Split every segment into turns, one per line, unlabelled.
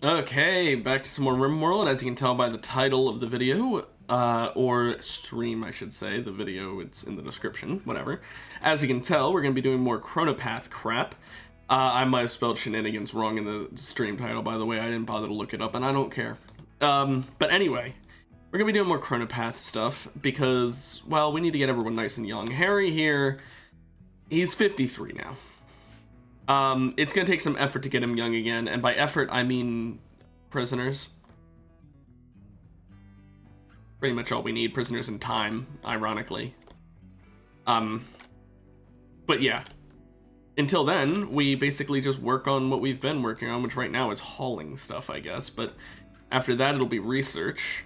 Okay, back to some more Rimworld. As you can tell by the title of the video, or stream, I should say. The video, it's in the description, whatever. As you can tell, we're going to be doing more Chronopath crap. I might have spelled shenanigans wrong in the stream title, by the way. I didn't bother to look it up, and I don't care. But anyway, we're going to be doing more Chronopath stuff because, well, we need to get everyone nice and young. Harry here, he's 53 now. It's gonna take some effort to get him young again, and by effort I mean prisoners. Pretty much all we need, prisoners in time, ironically. But yeah. Until then, we basically just work on what we've been working on, which right now is hauling stuff, I guess, but after that it'll be research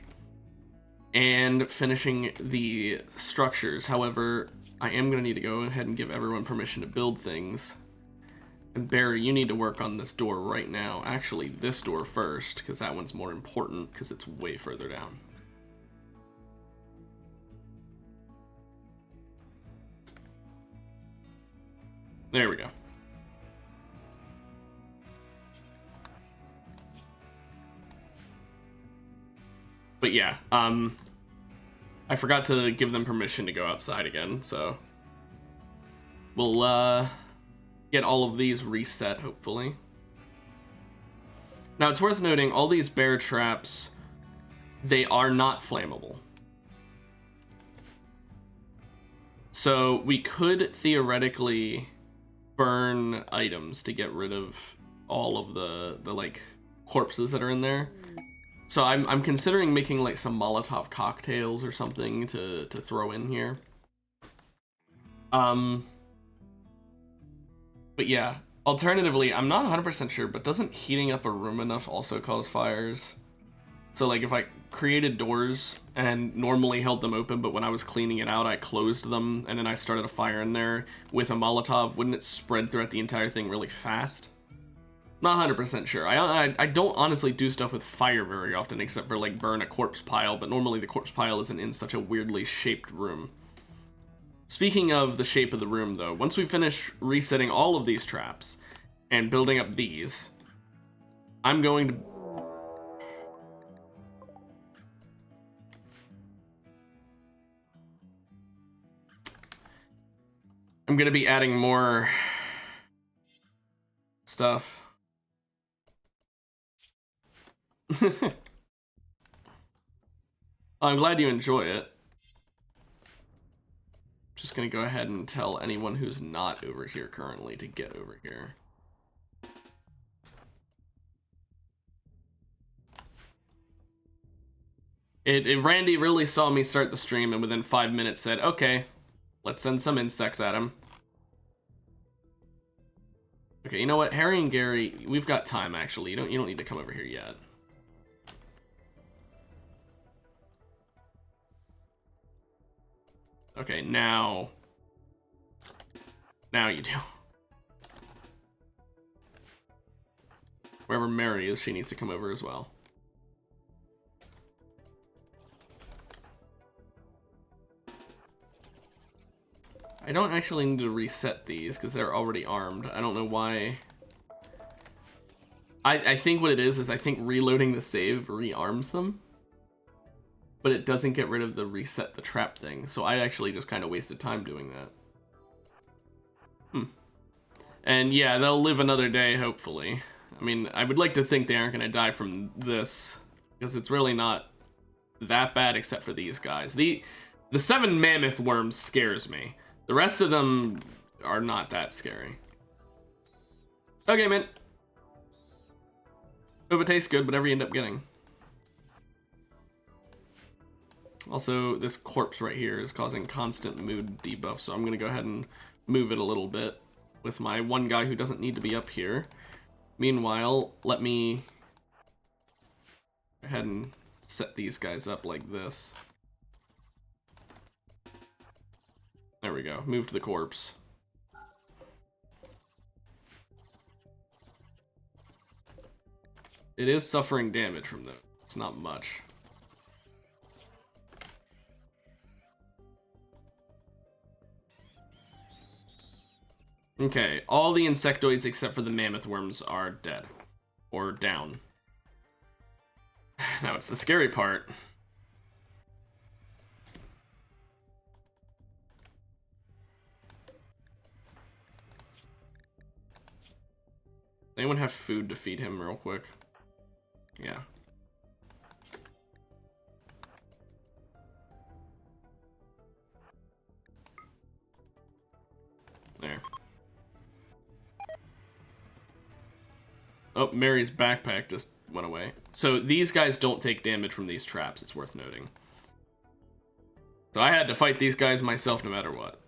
and finishing the structures. However, I am gonna need to go ahead and give everyone permission to build things. And Barry, you need to work on this door right now. Actually, this door first, because that one's more important, because it's way further down. There we go. But yeah, I forgot to give them permission to go outside again, so we'll, get all of these reset, hopefully. Now, it's worth noting, all these bear traps, they are not flammable. So, we could theoretically burn items to get rid of all of the like, corpses that are in there. So, I'm considering making, like, some Molotov cocktails or something to throw in here. But yeah, alternatively, I'm not 100% sure, but doesn't heating up a room enough also cause fires? So like if I created doors and normally held them open, but when I was cleaning it out, I closed them and then I started a fire in there with a Molotov, wouldn't it spread throughout the entire thing really fast? Not 100% sure. I don't honestly do stuff with fire very often, except for like burn a corpse pile, but normally the corpse pile isn't in such a weirdly shaped room. Speaking of the shape of the room, though, once we finish resetting all of these traps and building up these, I'm going to... I'm going to be adding more stuff. I'm glad you enjoy it. Just gonna go ahead and tell anyone who's not over here currently to get over here. Randy really saw me start the stream and within 5 minutes said, okay, let's send some insects at him. Okay, you know what, Harry and Gary, we've got time actually. You don't need to come over here yet. Okay, now you do. Wherever Mary is, she needs to come over as well. I don't actually need to reset these because they're already armed. I don't know why. I think what it is I think reloading the save rearms them. But it doesn't get rid of the reset the trap thing. So I actually just kind of wasted time doing that. And yeah, they'll live another day, hopefully. I mean, I would like to think they aren't going to die from this, because it's really not that bad except for these guys. The 7 mammoth worms scares me. The rest of them are not that scary. Okay, man. Hope it tastes good, whatever you end up getting. Also, this corpse right here is causing constant mood debuff, so I'm going to go ahead and move it a little bit with my one guy who doesn't need to be up here. Meanwhile, let me go ahead and set these guys up like this. There we go. Moved the corpse. It is suffering damage from those. It's not much. Okay, all the insectoids except for the mammoth worms are dead. Or down. Now it's the scary part. Anyone have food to feed him real quick? Yeah. There. Oh, Mary's backpack just went away. So these guys don't take damage from these traps, it's worth noting. So I had to fight these guys myself no matter what.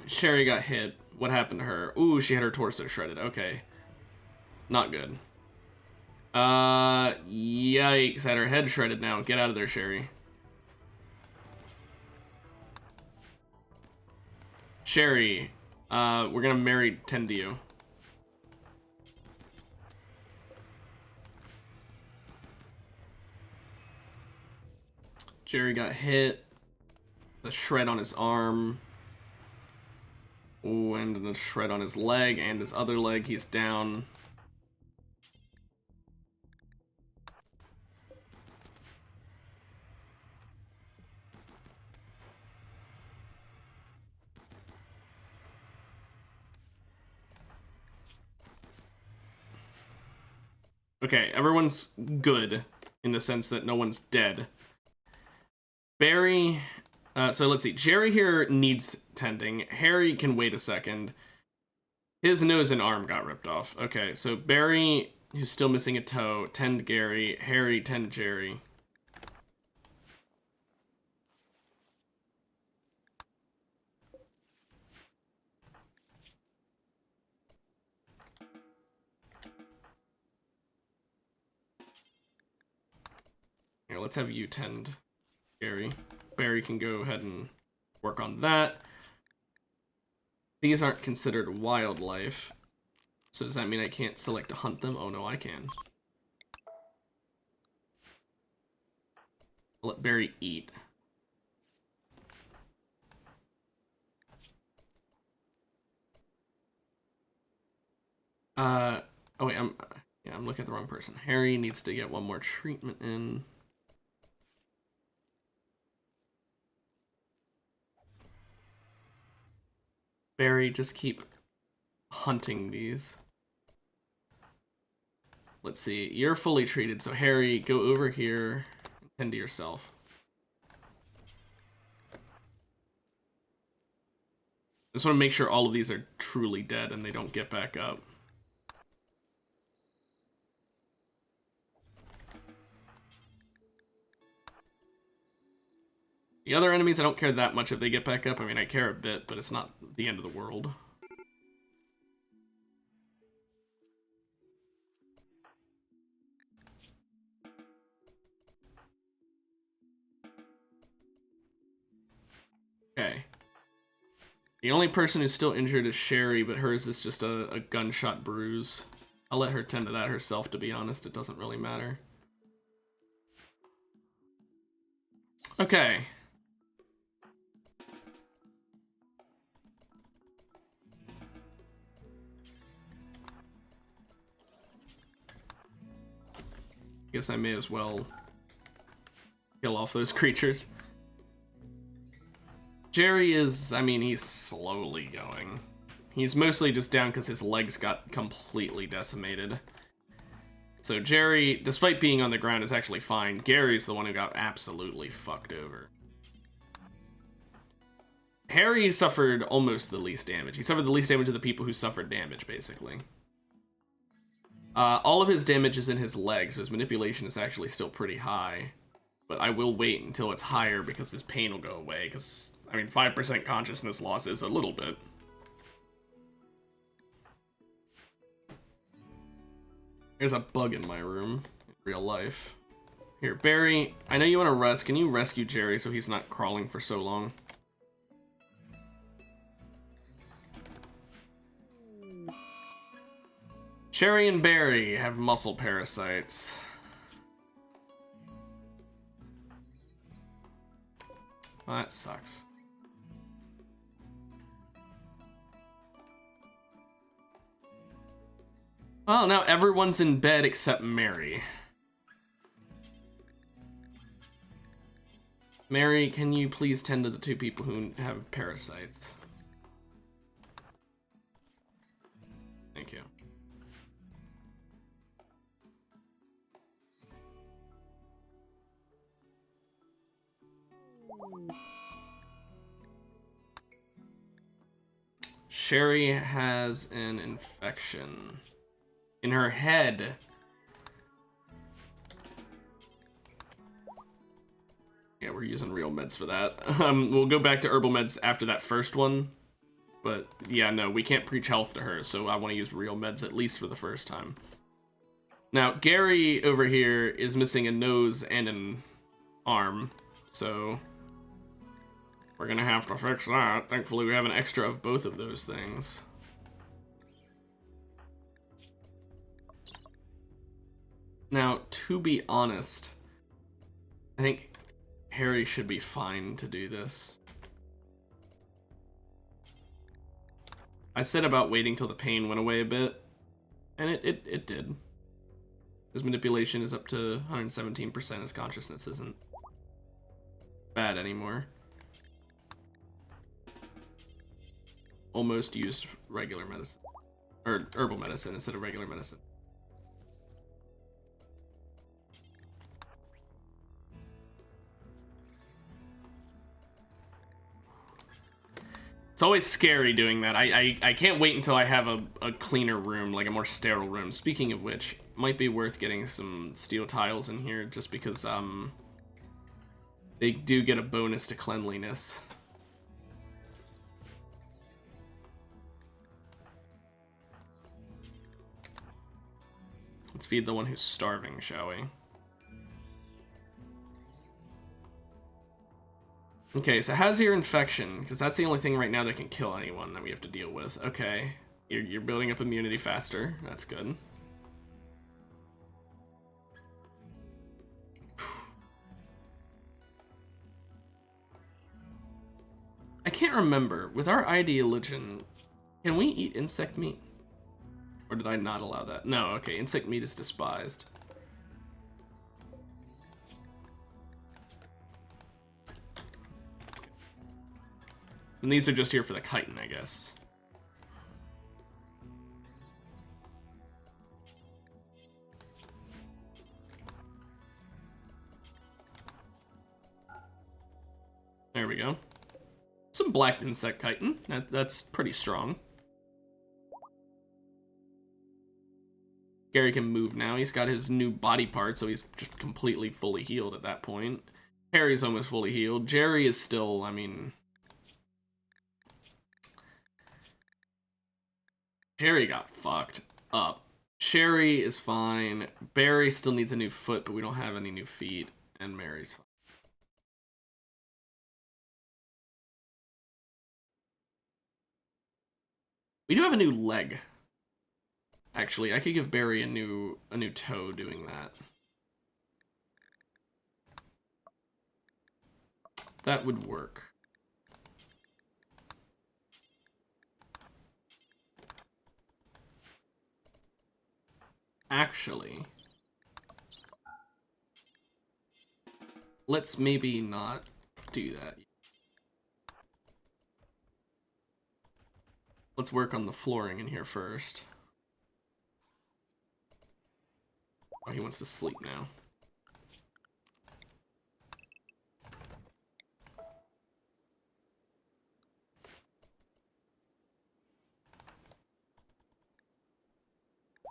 Sherry got hit. What happened to her? Ooh, she had her torso shredded. Okay. Not good. Yikes. Had her head shredded now. Get out of there, Sherry. Sherry, we're gonna marry tend to you. Jerry got hit. The shred on his arm. Ooh, and the shred on his leg and his other leg. He's down. Okay, everyone's good in the sense that no one's dead. Barry, so let's see. Jerry here needs tending. Harry can wait a second. His nose and arm got ripped off. Okay, so Barry, who's still missing a toe, tend Gary. Harry, tend Jerry. Here, let's have you tend Gary. Barry can go ahead and work on that. These aren't considered wildlife. So does that mean I can't select to hunt them? Oh no, I can. I'll let Barry eat. Oh wait, I'm looking at the wrong person. Harry needs to get one more treatment in. Barry, just keep hunting these. Let's see, you're fully treated, so Harry, go over here and tend to yourself. Just want to make sure all of these are truly dead and they don't get back up. The other enemies, I don't care that much if they get back up. I mean, I care a bit, but it's not the end of the world. Okay. The only person who's still injured is Sherry, but hers is just a gunshot bruise. I'll let her tend to that herself, to be honest. It doesn't really matter. Okay. Guess I may as well kill off those creatures. Jerry is, I mean, he's slowly going. He's mostly just down because his legs got completely decimated. So Jerry, despite being on the ground, is actually fine. Gary's the one who got absolutely fucked over. Harry suffered almost the least damage. He suffered the least damage of the people who suffered damage, basically. All of his damage is in his legs, so his manipulation is actually still pretty high. But I will wait until it's higher because his pain will go away, because, I mean, 5% consciousness loss is a little bit. There's a bug in my room, in real life. Here, Barry, I know you want to rest. Can you rescue Jerry so he's not crawling for so long? Sherry and Barry have muscle parasites. Well, that sucks. Well, now everyone's in bed except Mary. Mary, can you please tend to the 2 people who have parasites? Thank you. Sherry has an infection in her head. Yeah, we're using real meds for that. We'll go back to herbal meds after that first one. But yeah, no, we can't preach health to her, so I want to use real meds at least for the first time. Now, Gary over here is missing a nose and an arm, so we're gonna have to fix that. Thankfully, we have an extra of both of those things. Now, to be honest, I think Harry should be fine to do this. I said about waiting till the pain went away a bit, and it did. His manipulation is up to 117%. His consciousness isn't bad anymore. Almost used regular medicine, or herbal medicine instead of regular medicine. It's always scary doing that. I can't wait until I have a cleaner room, like a more sterile room. Speaking of which, might be worth getting some steel tiles in here just because they do get a bonus to cleanliness. Let's feed the one who's starving, shall we? Okay, so how's your infection? Because that's the only thing right now that can kill anyone that we have to deal with. Okay, you're building up immunity faster. That's good. I can't remember. With our ideologian, can we eat insect meat? Or did I not allow that? No, okay, insect meat is despised. And these are just here for the chitin, I guess. There we go. Some black insect chitin. That's pretty strong. Gary can move now. He's got his new body part, so he's just completely fully healed at that point. Harry's almost fully healed. Jerry is still, I mean... Jerry got fucked up. Sherry is fine. Barry still needs a new foot, but we don't have any new feet. And Mary's fine. We do have a new leg. Actually, I could give Barry a new toe doing that. That would work. Actually, let's maybe not do that. Let's work on the flooring in here first. Oh, he wants to sleep now.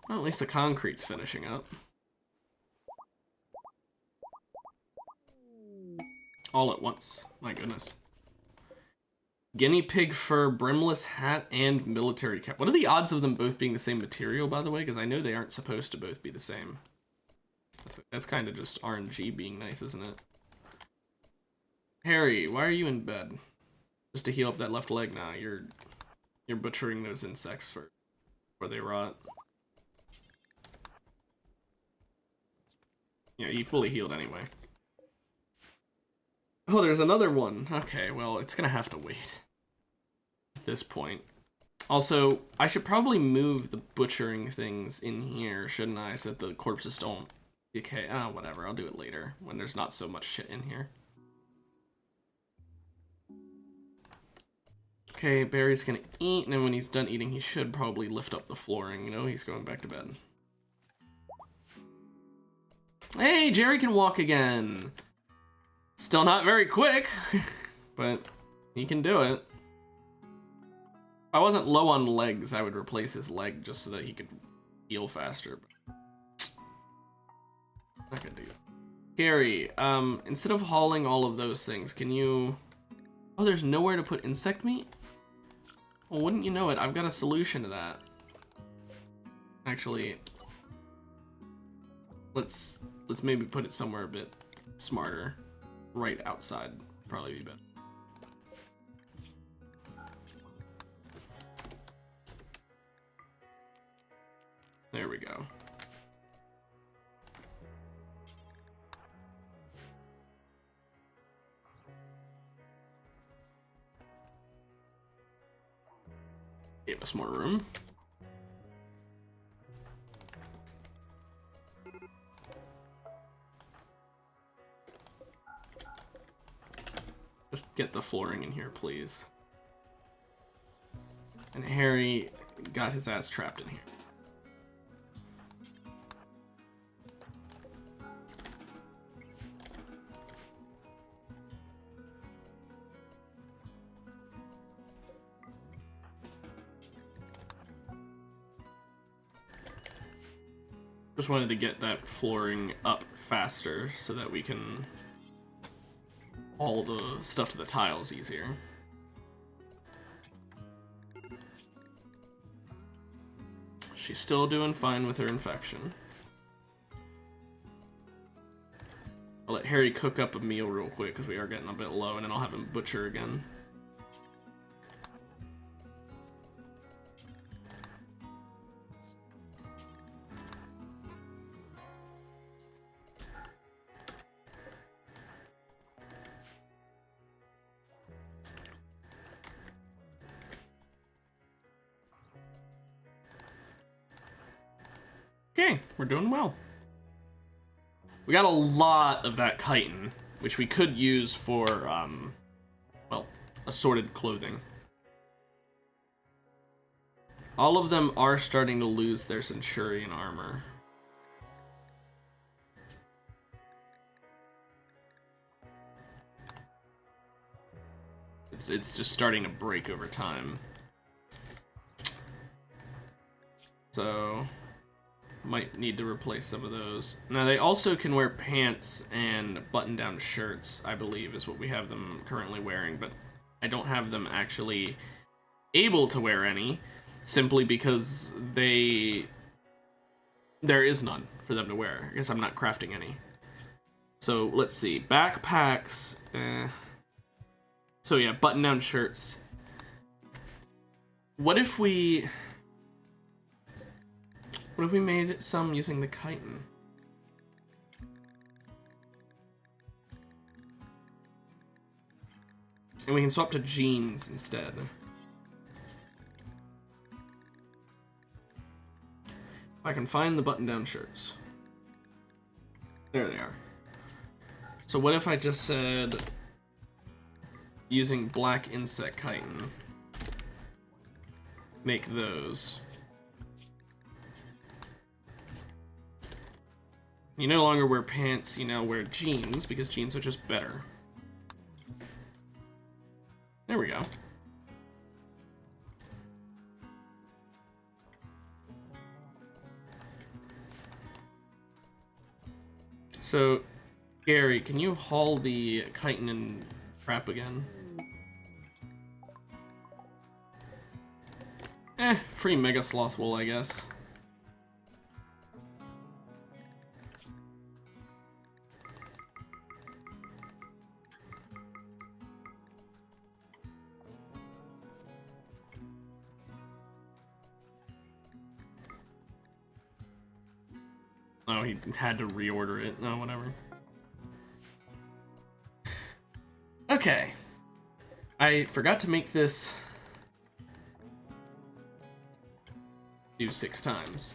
Well, at least the concrete's finishing up. All at once. My goodness. Guinea pig fur, brimless hat, and military cap. What are the odds of them both being the same material, by the way? Because I know they aren't supposed to both be the same. That's kind of just RNG being nice, isn't it? Harry, why are you in bed? Just to heal up that left leg now. You're butchering those insects before they rot. Yeah, he fully healed anyway. Oh, there's another one. Okay, well, it's gonna have to wait at this point. Also, I should probably move the butchering things in here, shouldn't I? So that the corpses don't decay. Ah, whatever. I'll do it later when there's not so much shit in here. Okay, Barry's gonna eat, and then when he's done eating, he should probably lift up the flooring. You know, he's going back to bed. Hey, Jerry can walk again. Still not very quick, but he can do it. If I wasn't low on legs, I would replace his leg just so that he could heal faster. But not gonna do that. Gary, instead of hauling all of those things, can you... Oh, there's nowhere to put insect meat? Well, wouldn't you know it, I've got a solution to that. Actually, let's maybe put it somewhere a bit smarter. Right outside, probably be better. There we go. Give us more room. Just get the flooring in here, please. And Harry got his ass trapped in here. Just wanted to get that flooring up faster so that we can haul the stuff to the tiles easier. She's still doing fine with her infection. I'll let Harry cook up a meal real quick because we are getting a bit low, and then I'll have him butcher again. Okay, we're doing well. We got a lot of that chitin, which we could use for, well, assorted clothing. All of them are starting to lose their Centurion armor. It's just starting to break over time. So... might need to replace some of those. Now, they also can wear pants and button-down shirts, I believe, is what we have them currently wearing, but I don't have them actually able to wear any, simply because there is none for them to wear. I guess I'm not crafting any. So, let's see. Backpacks. So, yeah, button-down shirts. What if we made some using the chitin? And we can swap to jeans instead. If I can find the button-down shirts. There they are. So what if I just said using black insect chitin? Make those. You no longer wear pants, you now wear jeans, because jeans are just better. There we go. So, Gary, can you haul the chitin and crap again? Free Mega Sloth wool, I guess. Oh, he had to reorder it. No, whatever. Okay. I forgot to make this do 6 times.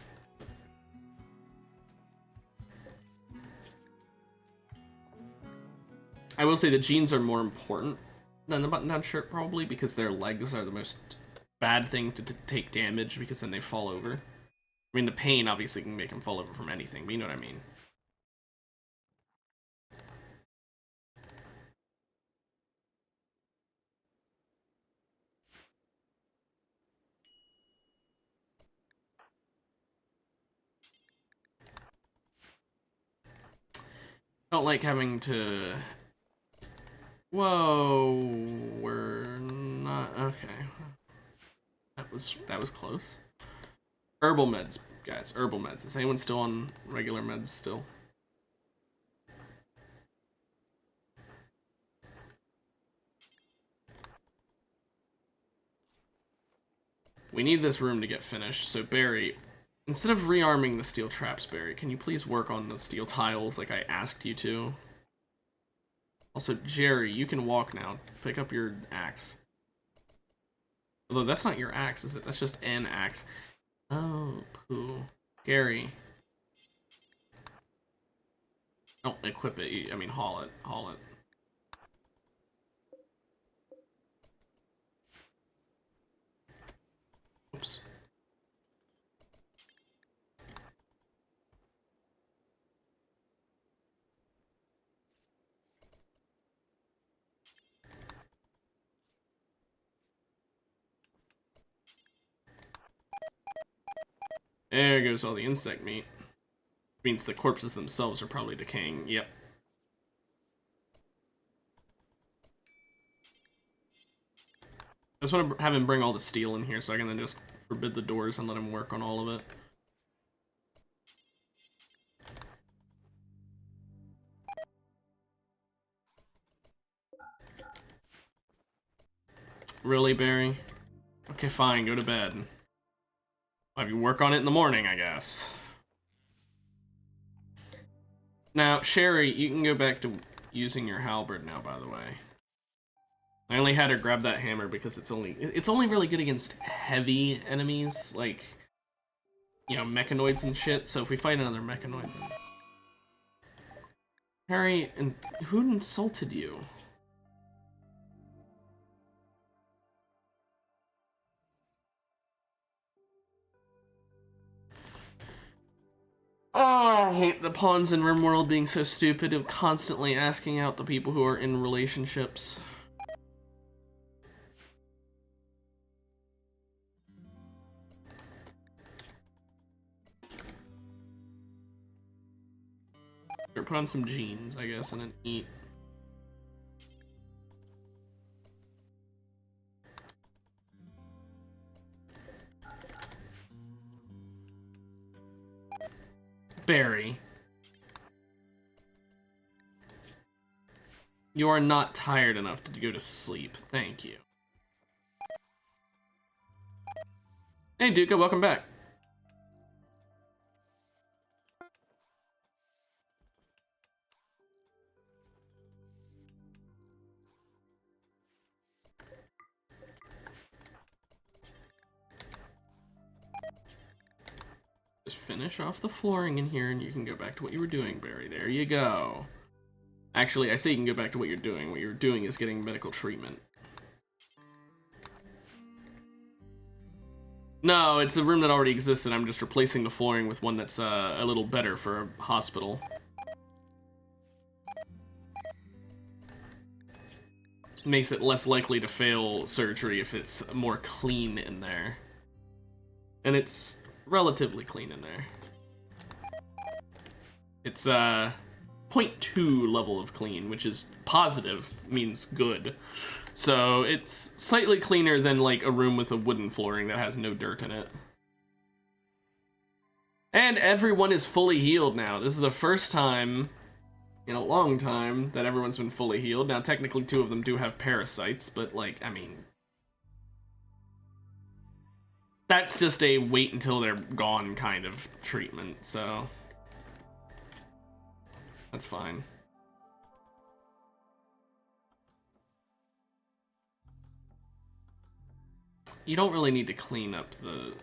I will say the jeans are more important than the button-down shirt, probably, because their legs are the most bad thing to take damage, because then they fall over. I mean, the pain obviously can make them fall over from anything, but you know what I mean. Don't like having to... Whoa, we're not... Okay. That was close. Herbal meds, guys, herbal meds. Is anyone still on regular meds still? We need this room to get finished, so Barry, instead of rearming the steel traps, Barry, can you please work on the steel tiles like I asked you to? Also, Jerry, you can walk now. Pick up your axe. Although that's not your axe, is it? That's just an axe. Oh, poo. Gary. Don't equip it. I mean, haul it. Haul it. Oops. There goes all the insect meat. Means the corpses themselves are probably decaying. Yep. I just want to have him bring all the steel in here so I can then just forbid the doors and let him work on all of it. Really, Barry? Okay, fine, go to bed. I'll have you work on it in the morning, I guess. Now, Sherry, you can go back to using your halberd now, by the way. I only had her grab that hammer because it's only really good against heavy enemies, like, you know, mechanoids and shit, so if we fight another mechanoid, then... Harry, and who insulted you? Oh, I hate the pawns in Rimworld being so stupid of constantly asking out the people who are in relationships. Or put on some jeans, I guess, and then eat. Barry. You are not tired enough to go to sleep. Thank you. Hey, Duca, welcome back. Just finish off the flooring in here and you can go back to what you were doing, Barry. There you go. Actually, I say you can go back to what you're doing. What you're doing is getting medical treatment. No, it's a room that already existed. I'm just replacing the flooring with one that's a little better for a hospital. Makes it less likely to fail surgery if it's more clean in there. And it's relatively clean in there. It's 0.2 level of clean, which is positive, means good. So it's slightly cleaner than like a room with a wooden flooring that has no dirt in it. And everyone is fully healed now. This is the first time in a long time that everyone's been fully healed. Now technically 2 of them do have parasites, but like, I mean, that's just a wait until they're gone kind of treatment, so... That's fine. You don't really need to clean up the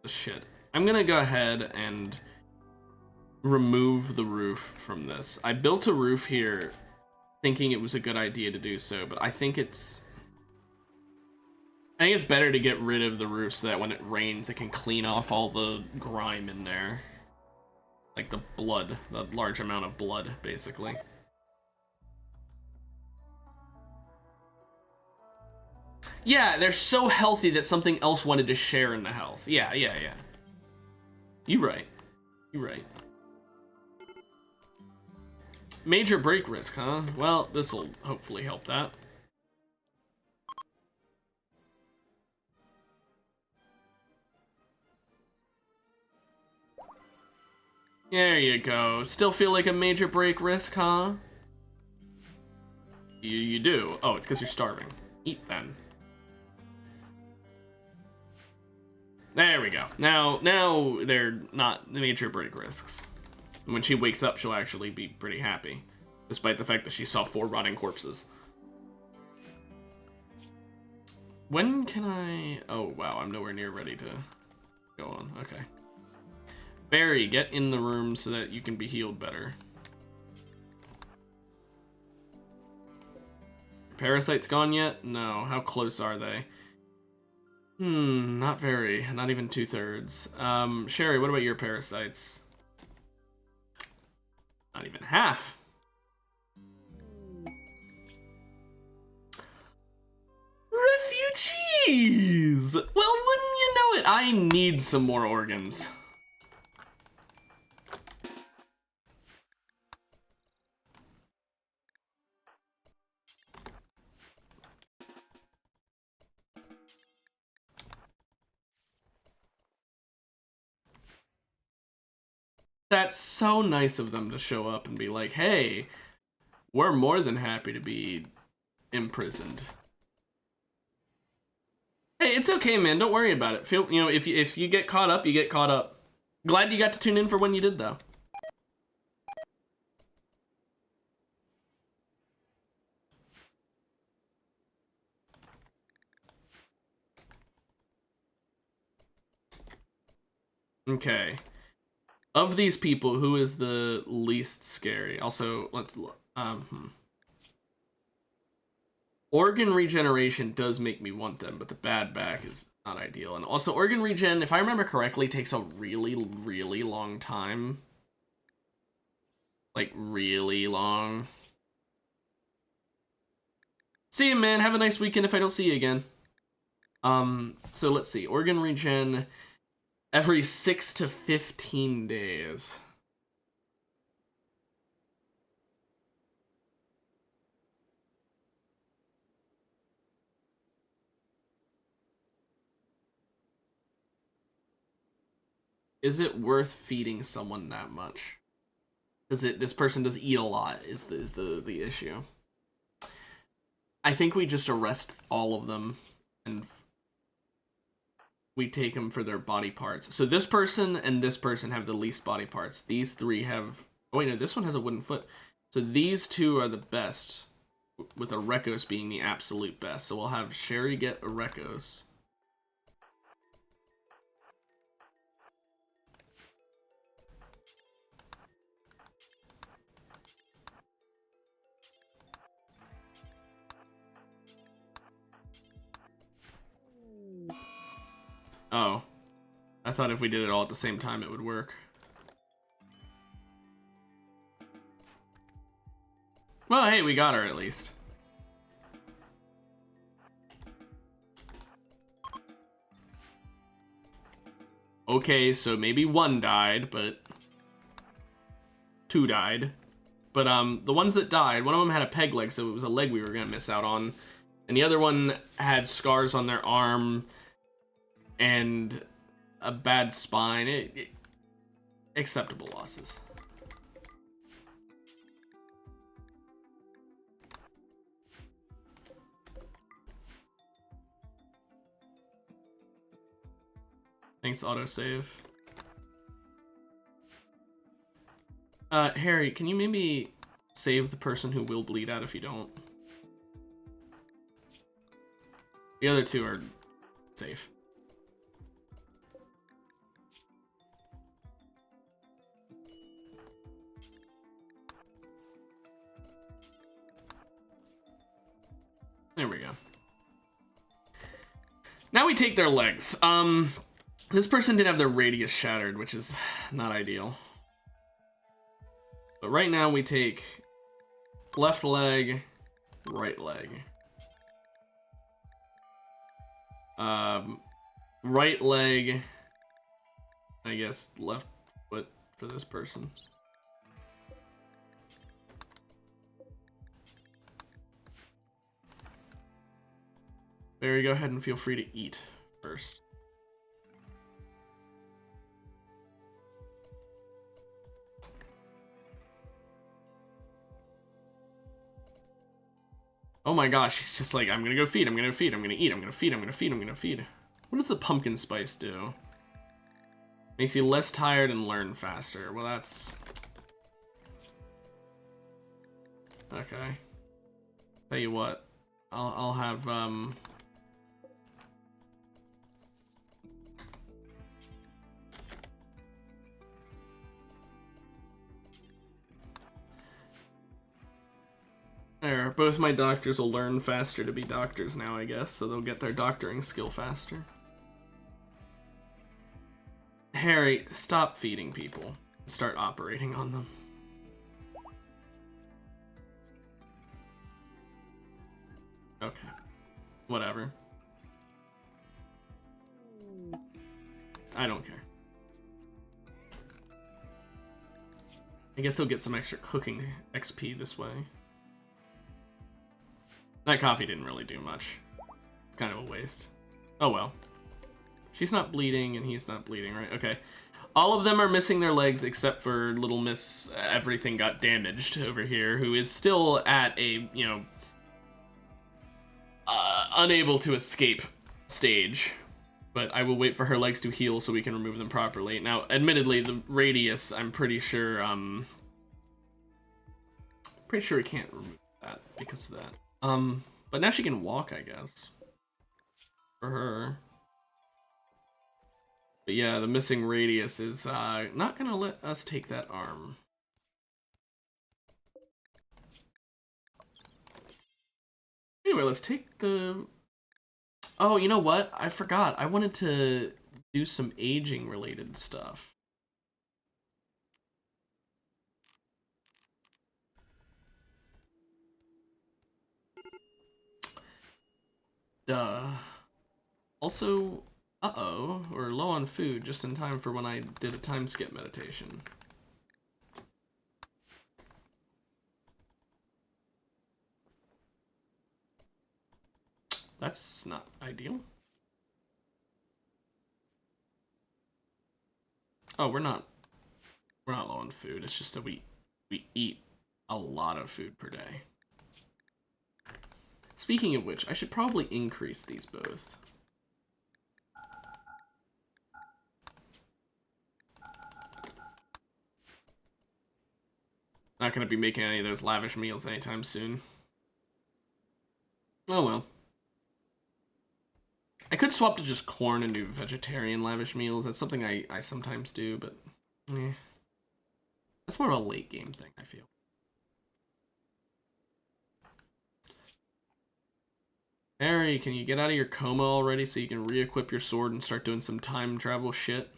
shit. I'm gonna go ahead and remove the roof from this. I built a roof here thinking it was a good idea to do so, but I think it's better to get rid of the roof so that when it rains it can clean off all the grime in there. Like the blood, the large amount of blood, basically. Yeah, they're so healthy that something else wanted to share in the health. Yeah. You right. Major break risk, huh? Well, this'll hopefully help that. There you go. Still feel like a major break risk, huh? You do. Oh, it's because you're starving. Eat then. There we go. Now they're not major break risks. When she wakes up, she'll actually be pretty happy, despite the fact that she saw 4 rotting corpses. When can I... Oh, wow, I'm nowhere near ready to go on. Okay. Barry, get in the room so that you can be healed better. Parasites gone yet? No. How close are they? Not very. Not even 2/3. Sherry, what about your parasites? Not even half. Refugees! Well, wouldn't you know it? I need some more organs. That's so nice of them to show up and be like, hey, we're more than happy to be imprisoned. Hey, it's okay, man. Don't worry about it. Feel, if you get caught up, you get caught up. Glad you got to tune in for when you did, though. Okay. Of these people, who is the least scary? Also, let's look. Organ regeneration does make me want them, but the bad back is not ideal. And also, organ regen, if I remember correctly, takes a really, really long time. Like, really long. See you, man. Have a nice weekend if I don't see you again. So let's see. Organ regen every 6 to 15 days. Is it worth feeding someone that much? This person does eat a lot is the issue. I think we just arrest all of them and we take them for their body parts. So this person and this person have the least body parts. These 3 have... Oh wait, no, this one has a wooden foot. So these 2 are the best, with Arekos being the absolute best. So we'll have Sherry get Arekos. Oh. I thought if we did it all at the same time, it would work. Well, hey, we got her at least. Okay, so maybe 1 died, but 2 died. But the ones that died, one of them had a peg leg, so it was a leg we were gonna miss out on. And the other one had scars on their arm and a bad spine. Acceptable losses. Thanks, autosave. Harry, can you maybe save the person who will bleed out if you don't? The other two are safe. There we go. Now we take their legs. This person did have their radius shattered, which is not ideal. But right now we take left leg, right leg. Right leg, I guess left foot for this person. Barry, go ahead and feel free to eat first. Oh my gosh, he's just like, I'm gonna go feed, I'm gonna feed, I'm gonna eat, I'm gonna feed, I'm gonna feed, I'm gonna feed. What does the pumpkin spice do? Makes you less tired and learn faster. Well, that's... okay. Tell you what, I'll have, there, both my doctors will learn faster to be doctors now, I guess, so they'll get their doctoring skill faster. Harry, stop feeding people. Start operating on them. Okay. Whatever. I don't care. I guess he'll get some extra cooking XP this way. That coffee didn't really do much. It's kind of a waste. Oh well. She's not bleeding and he's not bleeding, right? Okay. All of them are missing their legs except for little Miss Everything Got Damaged over here, who is still at a, you know, unable to escape stage. But I will wait for her legs to heal so we can remove them properly. Now, admittedly, the radius, I'm pretty sure we can't remove that because of that. But now she can walk, I guess. For her. But yeah, the missing radius is not gonna let us take that arm. Anyway, let's take the... oh, you know what? I forgot. I wanted to do some aging related stuff. Duh. Also, uh-oh, we're low on food just in time for when I did a time skip meditation. That's not ideal. Oh, we're not low on food. It's just that we eat a lot of food per day. Speaking of which, I should probably increase these both. Not gonna be making any of those lavish meals anytime soon. Oh well. I could swap to just corn and do vegetarian lavish meals. That's something I sometimes do, but eh. That's more of a late game thing, I feel. Harry, can you get out of your coma already so you can re-equip your sword and start doing some time travel shit?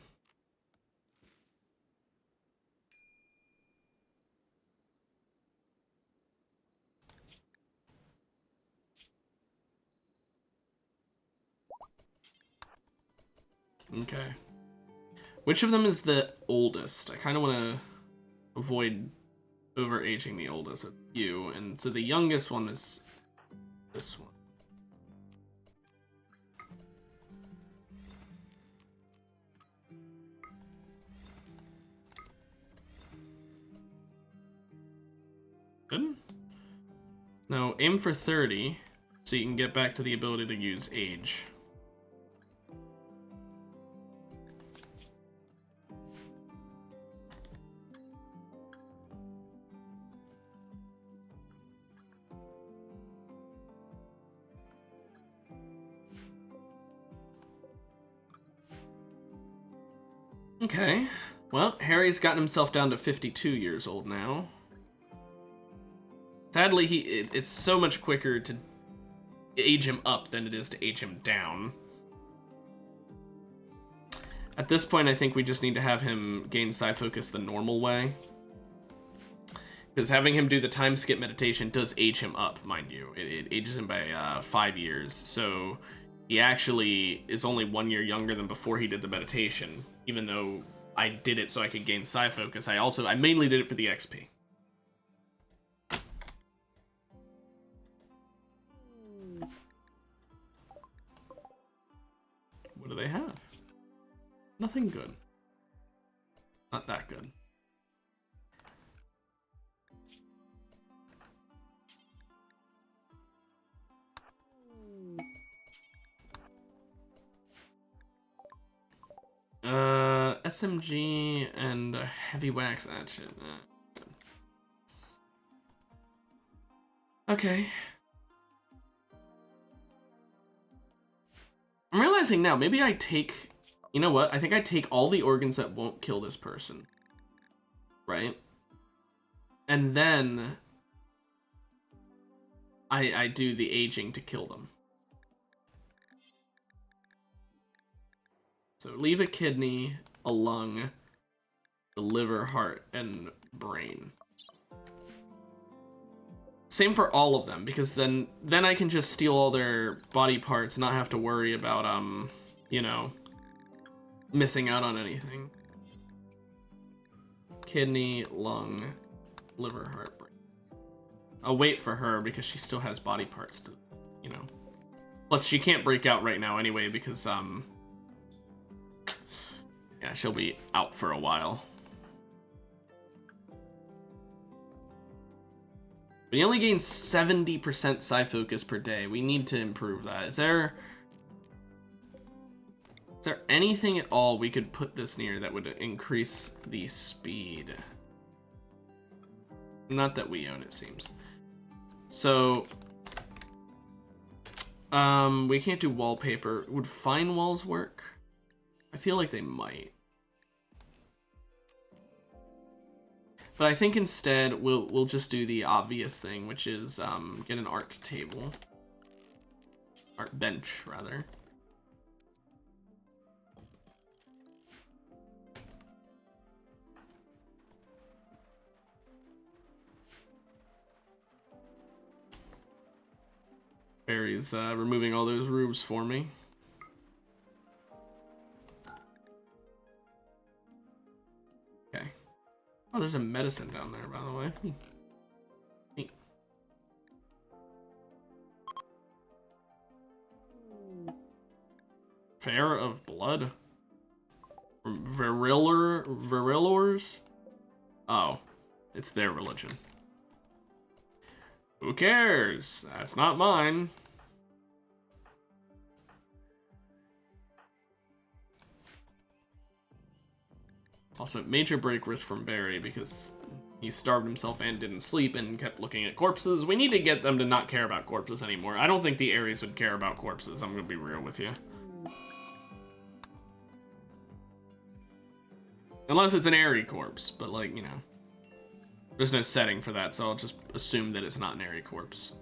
Okay. Which of them is the oldest? I kind of want to avoid over-aging the oldest of you, and so the youngest one is this one. Good. Now, aim for 30, so you can get back to the ability to use age. Okay. Well, Harry's gotten himself down to 52 years old now. Sadly, it's so much quicker to age him up than it is to age him down. At this point, I think we just need to have him gain Psi Focus the normal way. Because having him do the time skip meditation does age him up, mind you. It ages him by 5 years. So he actually is only 1 year younger than before he did the meditation. Even though I did it so I could gain Psi Focus, I mainly did it for the XP. What do they have? Nothing good. Not that good. SMG and a heavy wax action. Okay. I'm realizing now, maybe I take... You know what? I think I take all the organs that won't kill this person. Right? And then... I do the aging to kill them. So leave a kidney, a lung, the liver, heart, and brain. Same for all of them, because then I can just steal all their body parts, not have to worry about, you know, missing out on anything. Kidney, lung, liver, heart, brain. I'll wait for her because she still has body parts to, you know. Plus, she can't break out right now anyway because, yeah, she'll be out for a while. We only gain 70% Psi Focus per day. We need to improve that. Is there anything at all we could put this near that would increase the speed? Not that we own, it seems. So, we can't do wallpaper. Would fine walls work? I feel like they might. But I think instead we'll just do the obvious thing, which is get an art table. Art bench, rather. Barry's removing all those roofs for me. Okay. Oh, there's a medicine down there, by the way. Neat. Fair of blood? Virilors? Oh, it's their religion. Who cares? That's not mine. Also, major break risk from Barry because he starved himself and didn't sleep and kept looking at corpses. We need to get them to not care about corpses anymore. I don't think the Aries would care about corpses. I'm gonna be real with you. Unless it's an airy corpse, but like, you know. There's no setting for that, so I'll just assume that it's not an airy corpse.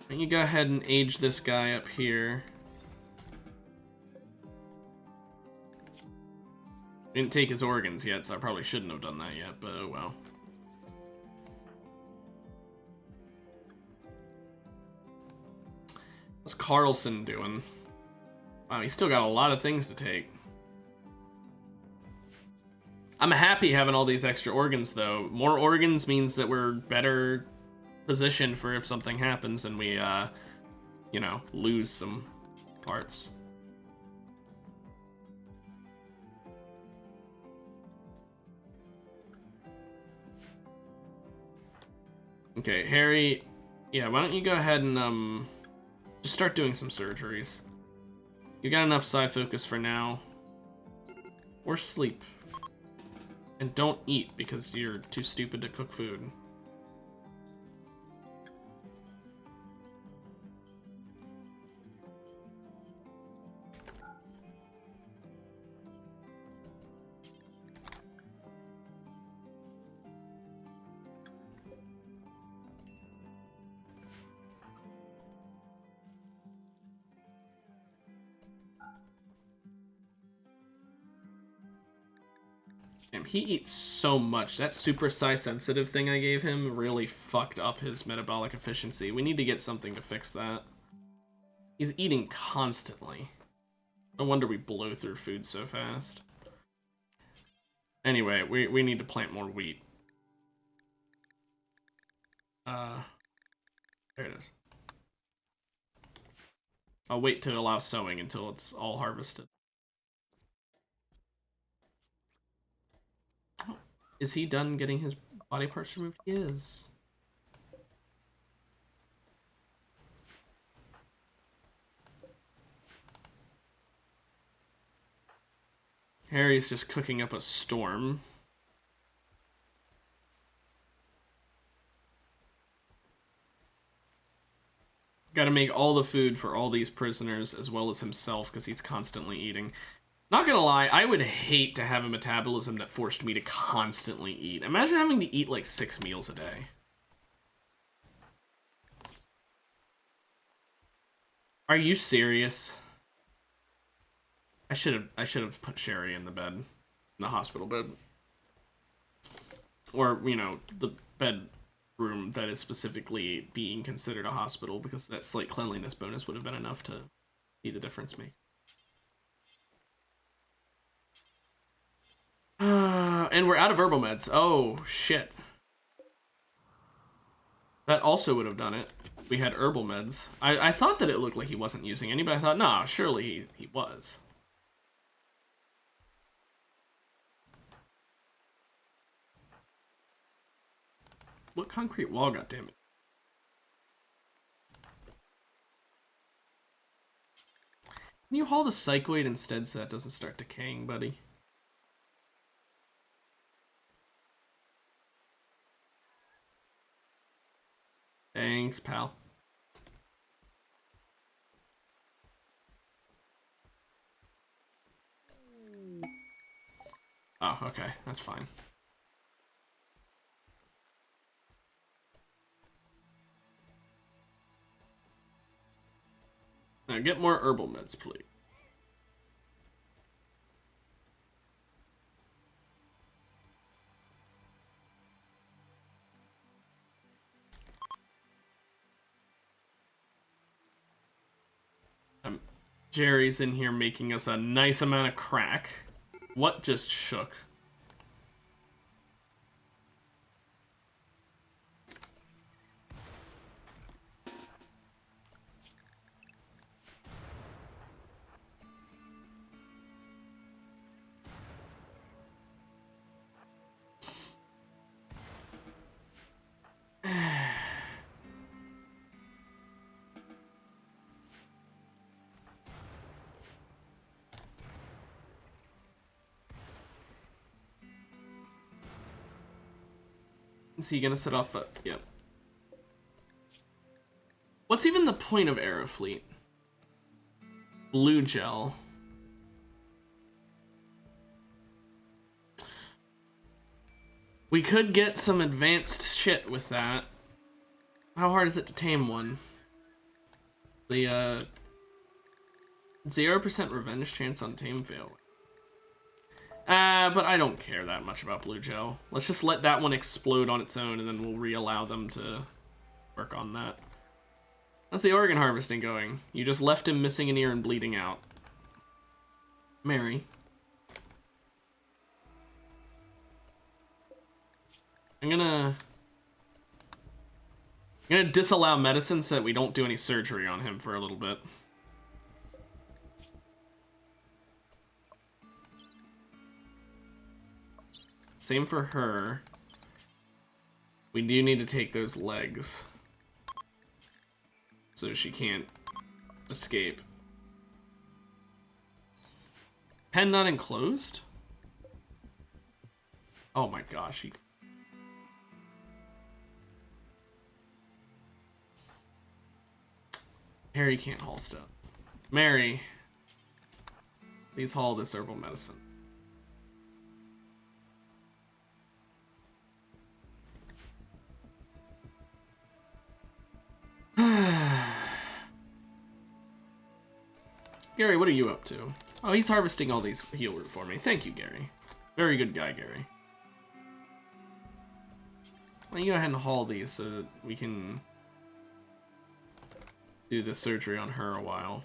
And you go ahead and age this guy up here. Didn't take his organs yet, so I probably shouldn't have done that yet, but oh well. What's Carlson doing? Wow, he's still got a lot of things to take. I'm happy having all these extra organs, though. More organs means that we're better positioned for if something happens and we, you know, lose some parts. Okay, Harry, yeah, why don't you go ahead and, just start doing some surgeries. You got enough Psi Focus for now. Or sleep. And don't eat because you're too stupid to cook food. Damn, he eats so much. That super size sensitive thing I gave him really fucked up his metabolic efficiency. We need to get something to fix that. He's eating constantly. No wonder we blow through food so fast. Anyway, we need to plant more wheat. There it is. I'll wait to allow sowing until it's all harvested. Oh, is he done getting his body parts removed? He is. Harry's just cooking up a storm. Got to make all the food for all these prisoners as well as himself because he's constantly eating. Not gonna lie, I would hate to have a metabolism that forced me to constantly eat. Imagine having to eat like 6 meals a day. Are you serious? I should have put Sherry in the bed, in the hospital bed, or you know the bedroom that is specifically being considered a hospital because that slight cleanliness bonus would have been enough to be the difference maker. And we're out of herbal meds. Oh, shit. That also would have done it. We had herbal meds. I thought that it looked like he wasn't using any, but I thought, nah, surely he was. What concrete wall, goddammit? Can you haul the psychoid instead so that doesn't start decaying, buddy? Thanks, pal. Oh, okay. That's fine. Now get more herbal meds, please. Jerry's in here making us a nice amount of crack. What just shook? Is he gonna set off a... Yep. What's even the point of Aerofleet? Blue gel. We could get some advanced shit with that. How hard is it to tame one? The 0% revenge chance on tame fail. But I don't care that much about blue gel. Let's just let that one explode on its own and then we'll re-allow them to work on that. How's the organ harvesting going? You just left him missing an ear and bleeding out. Mary. I'm gonna disallow medicine so that we don't do any surgery on him for a little bit. Same for her. We do need to take those legs so she can't escape. Pen not enclosed? Oh my gosh. Harry can't haul stuff. Mary, please haul this herbal medicine. Gary, what are you up to? Oh, he's harvesting all these heal root for me. Thank you, Gary. Very good guy, Gary. Why don't you go ahead and haul these so that we can do the surgery on her a while.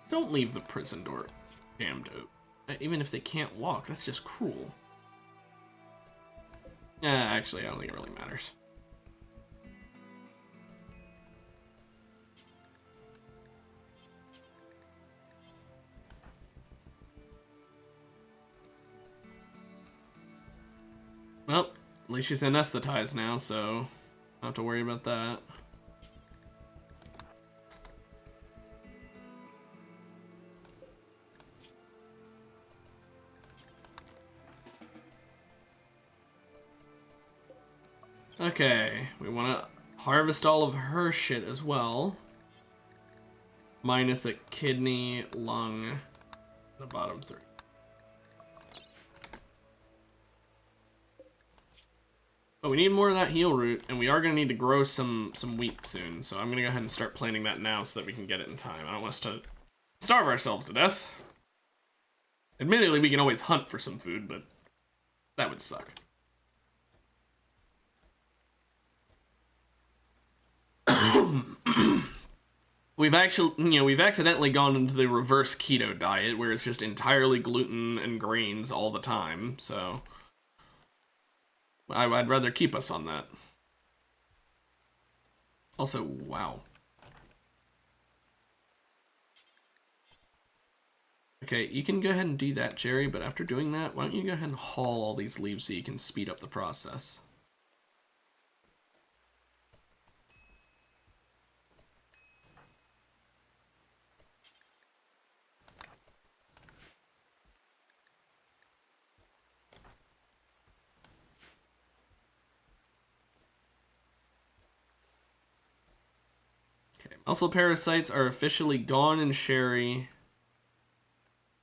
Don't leave the prison door jammed open. Even if they can't walk, that's just cruel. Actually, I don't think it really matters. Well, at least she's anesthetized now, so don't have to worry about that. Okay, we want to harvest all of her shit as well. Minus a kidney, lung, the bottom three. But we need more of that heal root, and we are going to need to grow some wheat soon. So I'm going to go ahead and start planting that now so that we can get it in time. I don't want us to starve ourselves to death. Admittedly, we can always hunt for some food, but that would suck. We've accidentally gone into the reverse keto diet where it's just entirely gluten and grains all the time, so I'd rather keep us on that. Also, wow. Okay, you can go ahead and do that, Jerry, but after doing that, why don't you go ahead and haul all these leaves so you can speed up the process. Muscle parasites are officially gone in Sherry,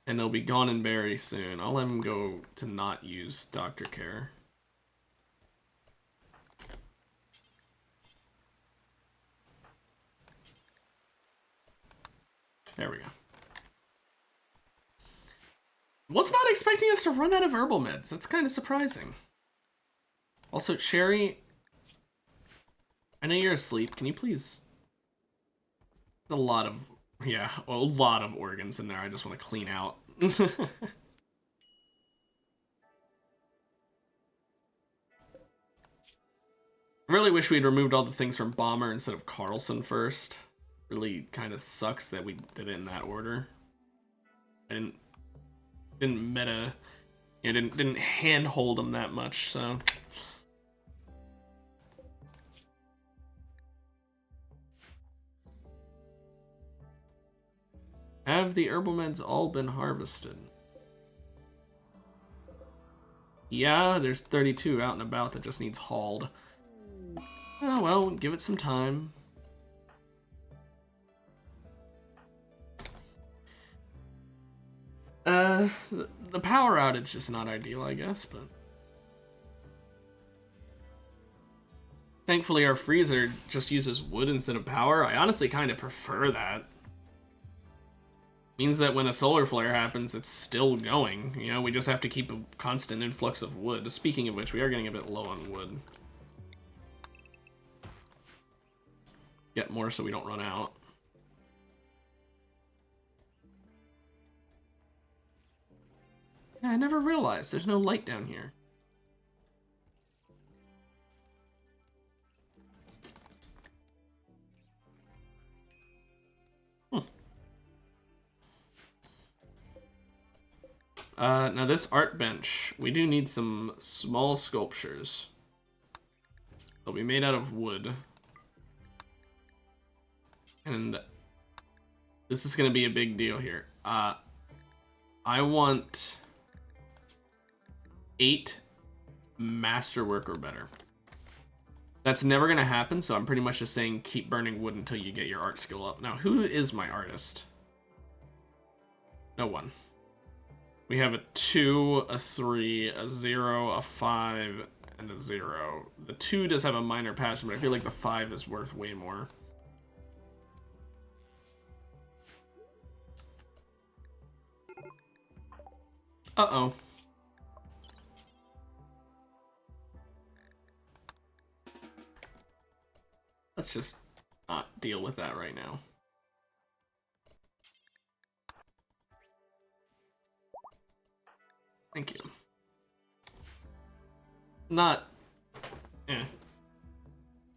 and they'll be gone in Barry soon. I'll let him go to not use Doctor Care. There we go. Was not expecting us to run out of herbal meds. That's kind of surprising. Also, Sherry, I know you're asleep. Can you please... a lot of organs in there I just want to clean out. I really wish we'd removed all the things from Bomber instead of Carlson first. Really kind of sucks that we did it in that order. I didn't meta, didn't handhold him that much, so... Have the herbal meds all been harvested? Yeah, there's 32 out and about that just needs hauled. Oh well, give it some time. The power outage is not ideal, I guess, but... Thankfully our freezer just uses wood instead of power. I honestly kind of prefer that. Means that when a solar flare happens, it's still going. You know, we just have to keep a constant influx of wood. Speaking of which, we are getting a bit low on wood. Get more so we don't run out. Yeah, I never realized there's no light down here. Now this art bench, we do need some small sculptures. They'll be made out of wood. And this is going to be a big deal here. I want 8 masterwork or better. That's never going to happen, so I'm pretty much just saying keep burning wood until you get your art skill up. Now, who is my artist? No one. We have a 2, a 3, a 0, a 5, and a 0. The 2 does have a minor passion, but I feel like the 5 is worth way more. Uh-oh. Let's just not deal with that right now. Thank you. Not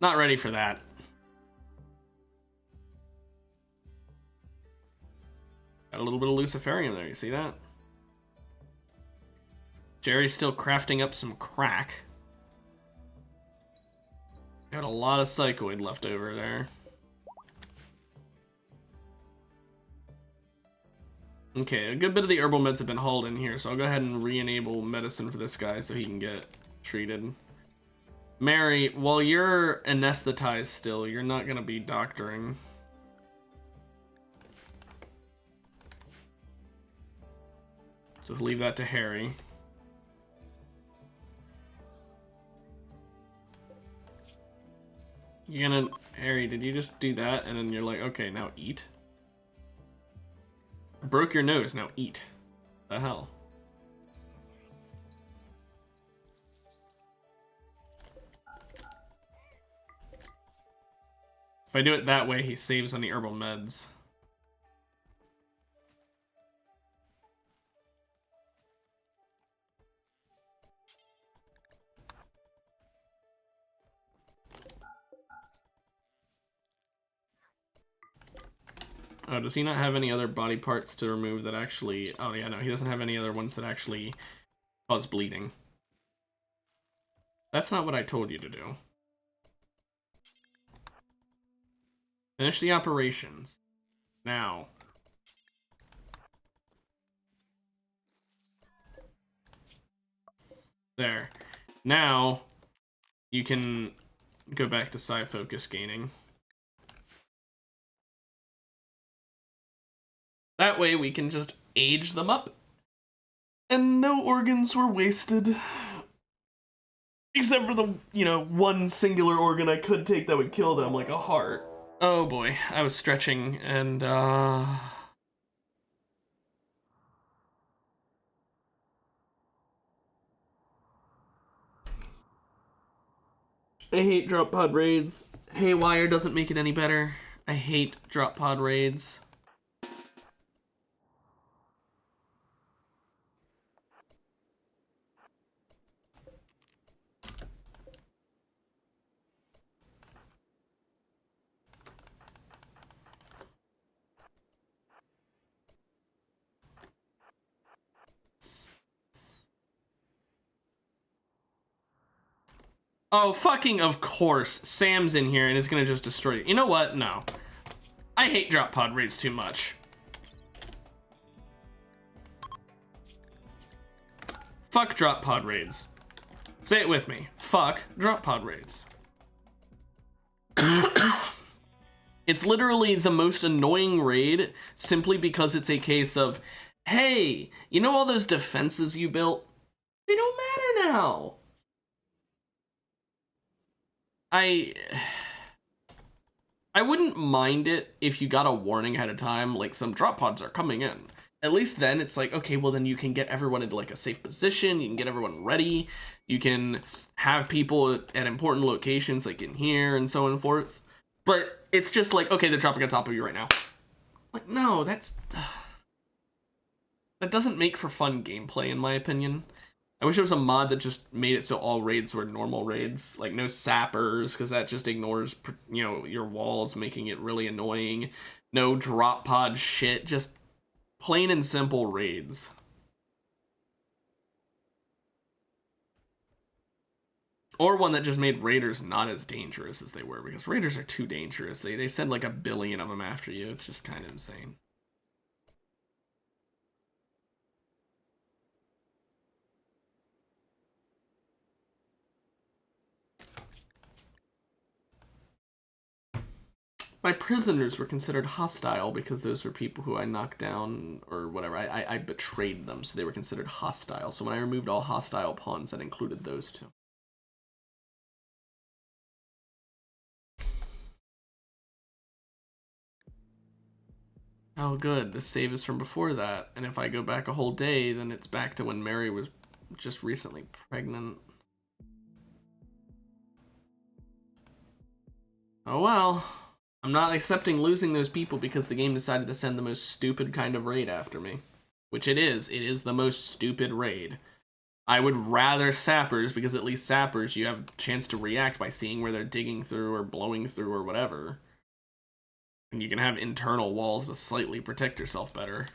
ready for that. Got a little bit of Luciferium there, you see that? Jerry's still crafting up some crack. Got a lot of Psychoid left over there. Okay, a good bit of the herbal meds have been hauled in here, so I'll go ahead and re-enable medicine for this guy so he can get treated. Mary, while you're anesthetized still, you're not gonna be doctoring. Just leave that to Harry. You're gonna... Harry, did you just do that? And then you're like, okay, now eat? Broke your nose, now eat. The hell? If I do it that way, he saves on the herbal meds. Oh, does he not have any other body parts to remove that actually... Oh, yeah, no, he doesn't have any other ones that actually cause bleeding. That's not what I told you to do. Finish the operations. Now. There. Now, you can go back to Psi Focus gaining. That way we can just age them up. And no organs were wasted. Except for the, one singular organ I could take that would kill them, like a heart. Oh boy, I was stretching and, I hate drop pod raids. Haywire doesn't make it any better. I hate drop pod raids. Oh, fucking of course. Sam's in here and is gonna just destroy you. You know what? No. I hate drop pod raids too much. Fuck drop pod raids. Say it with me. Fuck drop pod raids. It's literally the most annoying raid simply because it's a case of, hey, you know all those defenses you built? They don't matter now. I wouldn't mind it if you got a warning ahead of time, like some drop pods are coming in. At least then it's like, okay, well then you can get everyone into like a safe position, you can get everyone ready, you can have people at important locations like in here and so on and forth. But it's just like, okay, they're dropping on top of you right now. Like, no, that doesn't make for fun gameplay in my opinion. I wish it was a mod that just made it so all raids were normal raids. Like, no sappers, because that just ignores, your walls, making it really annoying. No drop pod shit, just plain and simple raids. Or one that just made raiders not as dangerous as they were, because raiders are too dangerous. They send like 1 billion of them after you. It's just kind of insane. My prisoners were considered hostile because those were people who I knocked down or whatever. I betrayed them, so they were considered hostile. So when I removed all hostile pawns, that included those two. Oh, good. The save is from before that. And if I go back a whole day, then it's back to when Mary was just recently pregnant. Oh well. I'm not accepting losing those people because the game decided to send the most stupid kind of raid after me. Which it is. It is the most stupid raid. I would rather sappers, because at least sappers, you have a chance to react by seeing where they're digging through or blowing through or whatever. And you can have internal walls to slightly protect yourself better.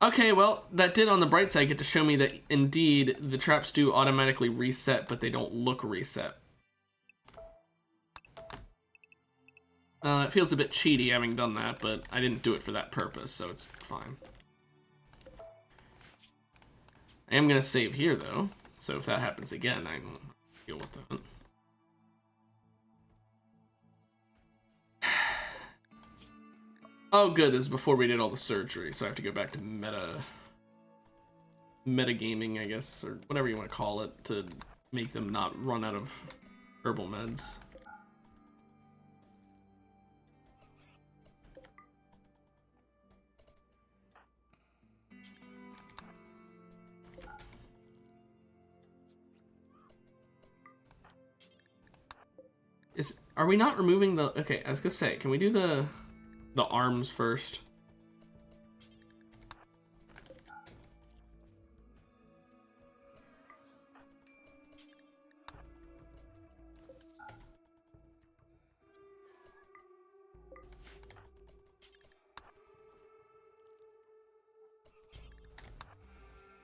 Okay, well, that did on the bright side get to show me that indeed the traps do automatically reset, but they don't look reset. It feels a bit cheaty having done that, but I didn't do it for that purpose, so it's fine. I am going to save here, though, so if that happens again, I can deal with that. Oh, good, this is before we did all the surgery, so I have to go back to metagaming, I guess, or whatever you want to call it, to make them not run out of herbal meds. Are we not removing the... Okay, I was gonna say, can we do the arms first?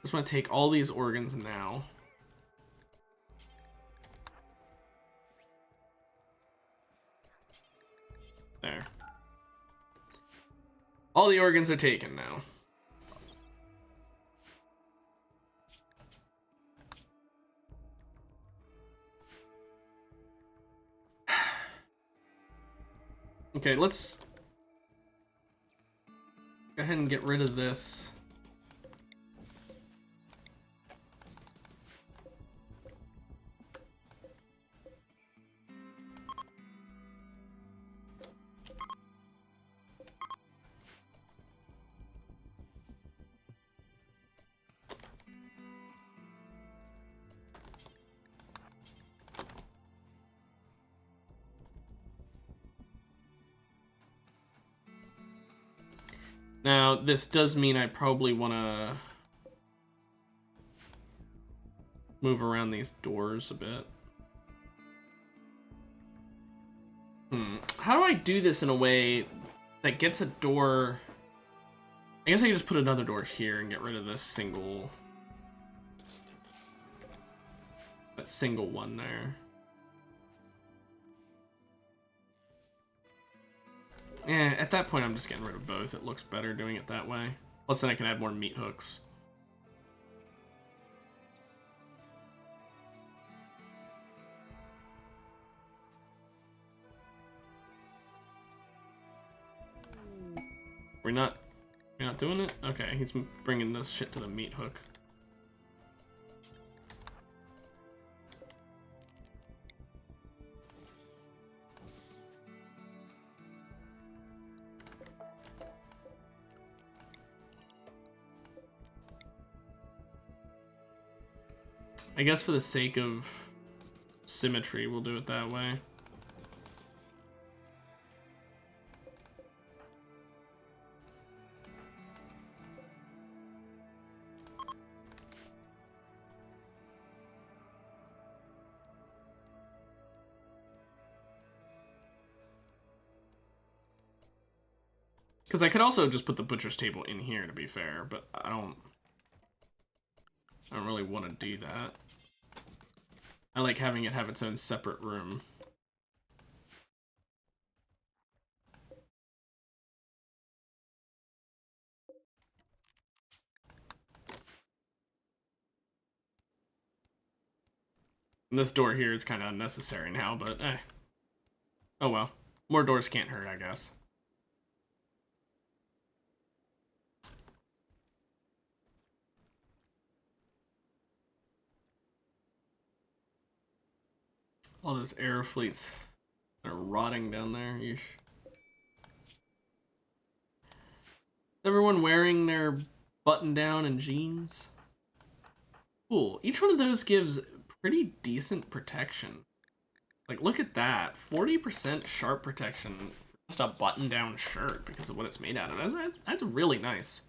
Just want to take all these organs now. There. All the organs are taken now. Okay, let's go ahead and get rid of this. Now, this does mean I probably want to move around these doors a bit. How do I do this in a way that gets a door... I guess I can just put another door here and get rid of this single... that single one there. Yeah, at that point I'm just getting rid of both. It looks better doing it that way. Plus then I can add more meat hooks. We're not doing it? Okay, he's bringing this shit to the meat hook. I guess for the sake of symmetry, we'll do it that way. Because I could also just put the butcher's table in here, to be fair, but I don't really want to do that. I like having it have its own separate room. And this door here is kind of unnecessary now, but eh. Oh well. More doors can't hurt, I guess. All those air fleets are rotting down there. Yeesh. Is everyone wearing their button down and jeans? Cool. Each one of those gives pretty decent protection. Like, look at that. 40% sharp protection for just a button down shirt because of what it's made out of. That's really nice.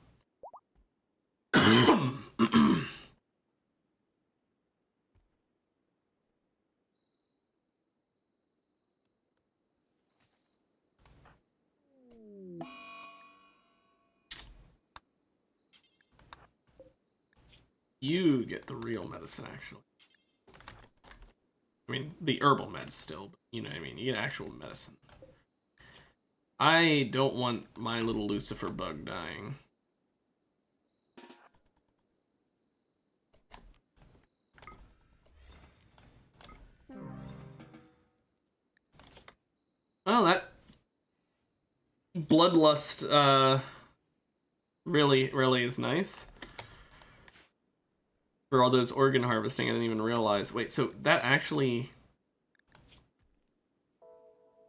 You get the real medicine, actually. I mean, the herbal meds still, but you know what I mean? You get actual medicine. I don't want my little Lucifer bug dying. Well, that bloodlust, really is nice. For all those organ harvesting, I didn't even realize. Wait, so that actually...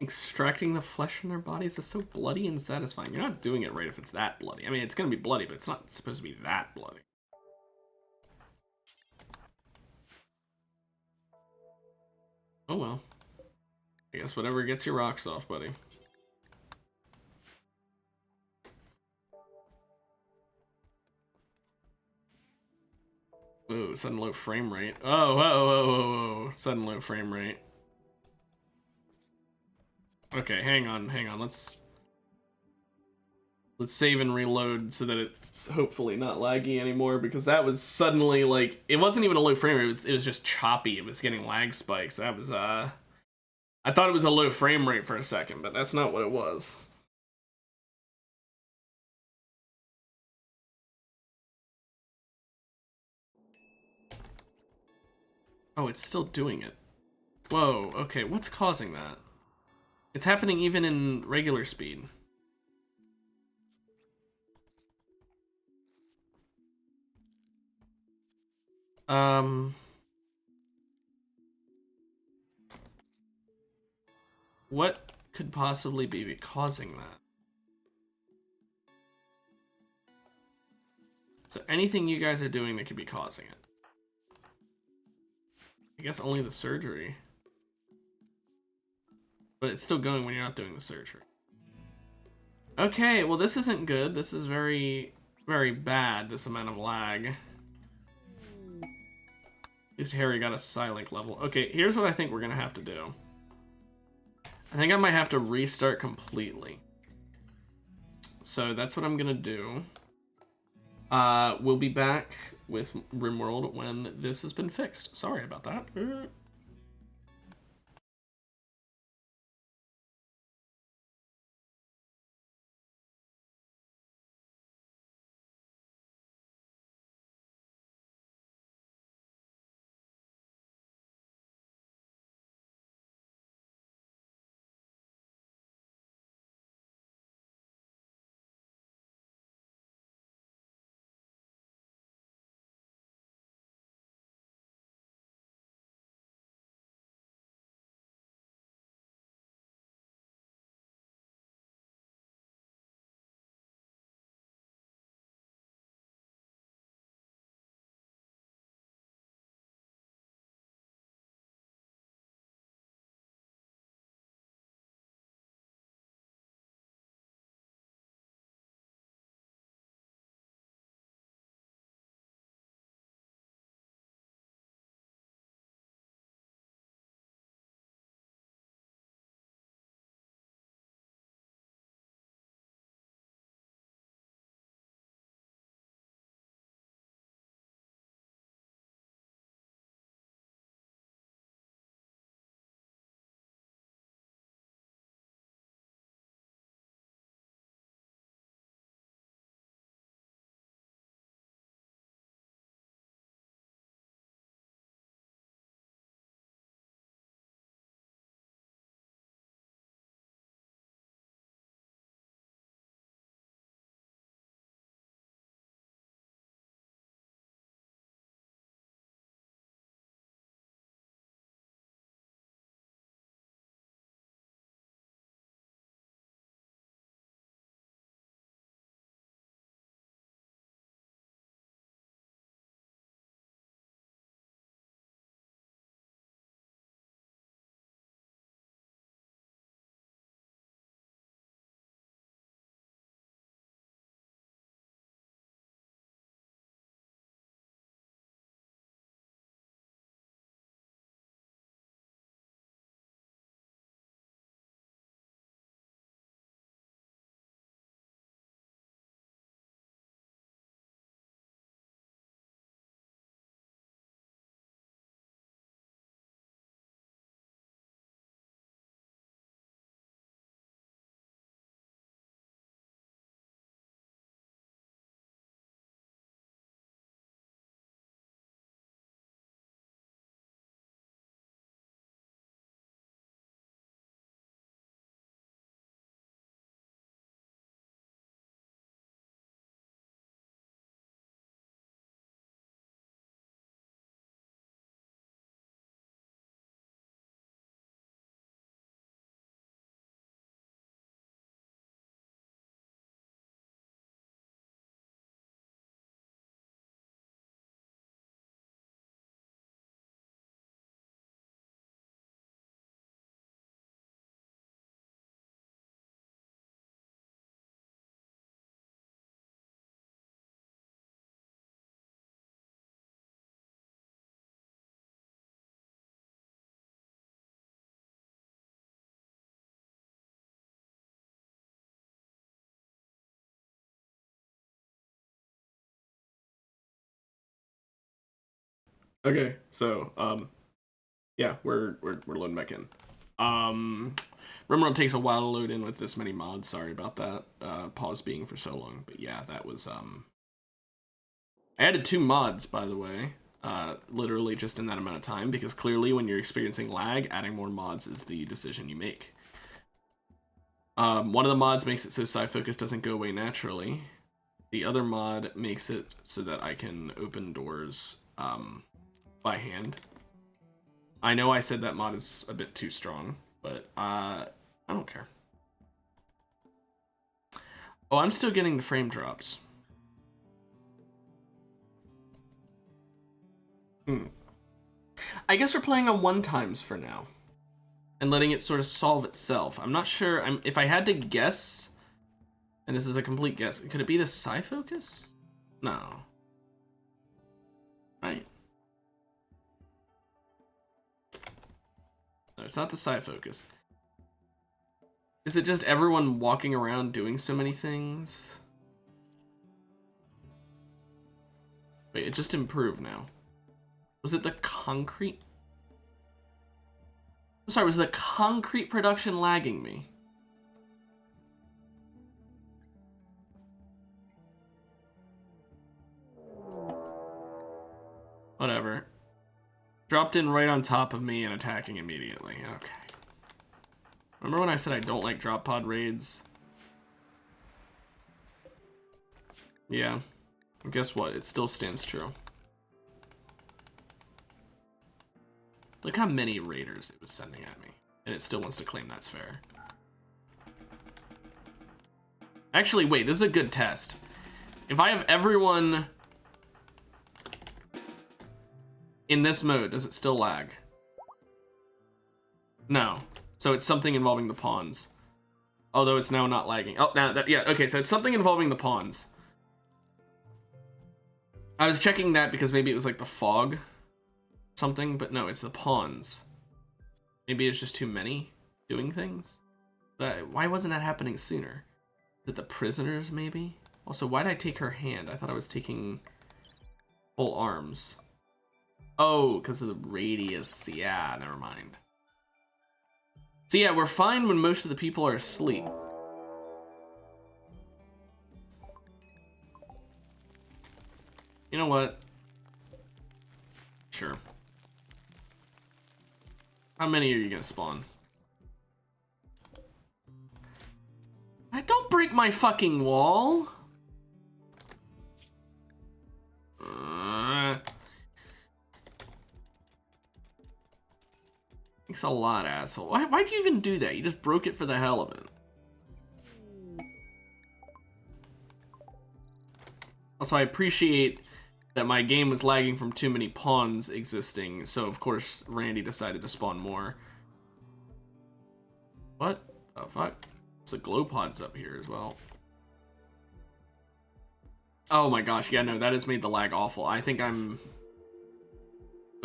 Extracting the flesh from their bodies is so bloody and satisfying. You're not doing it right if it's that bloody. I mean, it's gonna be bloody, but it's not supposed to be that bloody. Oh well. I guess whatever gets your rocks off, buddy. Ooh, sudden low frame rate. Oh. Sudden low frame rate. Okay, hang on. Let's save and reload so that it's hopefully not laggy anymore, because that was suddenly like, it wasn't even a low frame rate, it was just choppy. It was getting lag spikes. That was I thought it was a low frame rate for a second, but that's not what it was. Oh, it's still doing it. Whoa, okay, what's causing that? It's happening even in regular speed. What could possibly be causing that? So anything you guys are doing that could be causing it. I guess only the surgery. But it's still going when you're not doing the surgery. Okay, well this isn't good. This is very bad, this amount of lag. At least Harry got a Psylink level. Okay, here's what I think we're gonna have to do. I think I might have to restart completely. So that's what I'm gonna do. We'll be back with Rimworld when this has been fixed. Sorry about that. Okay, so yeah, we're loading back in. Rimworld takes a while to load in with this many mods. Sorry about that. Pause being for so long, but yeah, that was I added 2 mods, by the way, literally just in that amount of time, because clearly when you're experiencing lag, adding more mods is the decision you make. One of the mods makes it so side focus doesn't go away naturally. The other mod makes it so that I can open doors by hand. I know I said that mod is a bit too strong, but I don't care. Oh, I'm still getting the frame drops. I guess we're playing on 1x for now. And letting it sort of solve itself. I'm not sure. If I had to guess, and this is a complete guess, could it be the psi focus? No. Right. No, it's not the psi focus. Is it just everyone walking around doing so many things? Wait, it just improved now. Was it the concrete? I'm sorry, was the concrete production lagging me? Whatever. Dropped in right on top of me and attacking immediately. Okay. Remember when I said I don't like drop pod raids? Yeah. And guess what? It still stands true. Look how many raiders it was sending at me. And it still wants to claim that's fair. Actually, wait, this is a good test. If I have everyone in this mode, does it still lag? No. So it's something involving the pawns. Although it's now not lagging. Oh, now that, yeah, okay, so it's something involving the pawns. I was checking that because maybe it was like the fog something, but no, it's the pawns. Maybe it's just too many doing things. But why wasn't that happening sooner? Is it the prisoners, maybe? Also, why did I take her hand? I thought I was taking full arms. Oh, because of the radius. Yeah, never mind. So yeah, we're fine when most of the people are asleep. You know what? Sure. How many are you gonna spawn? Don't break my fucking wall! Thanks a lot, asshole. Why'd you even do that? You just broke it for the hell of it. Also, I appreciate that my game was lagging from too many pawns existing, so of course Randy decided to spawn more. What the fuck? It's the glow pods up here as well. Oh my gosh, yeah, no, that has made the lag awful. I think I'm...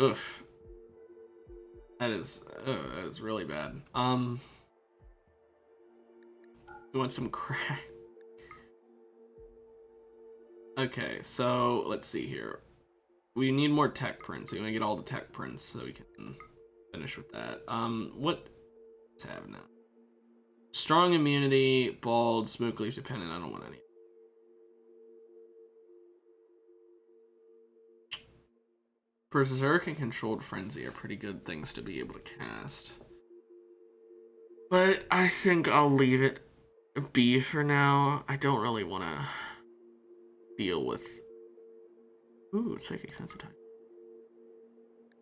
Oof. That is really bad. You want some crack? Okay, so let's see here. We need more tech prints. We want to get all the tech prints so we can finish with that. Let's have now. Strong immunity, bald, smoke leaf dependent. I don't want any. Berserk and Controlled Frenzy are pretty good things to be able to cast. But I think I'll leave it be for now. I don't really want to deal with... Ooh, Psychic Sensitize.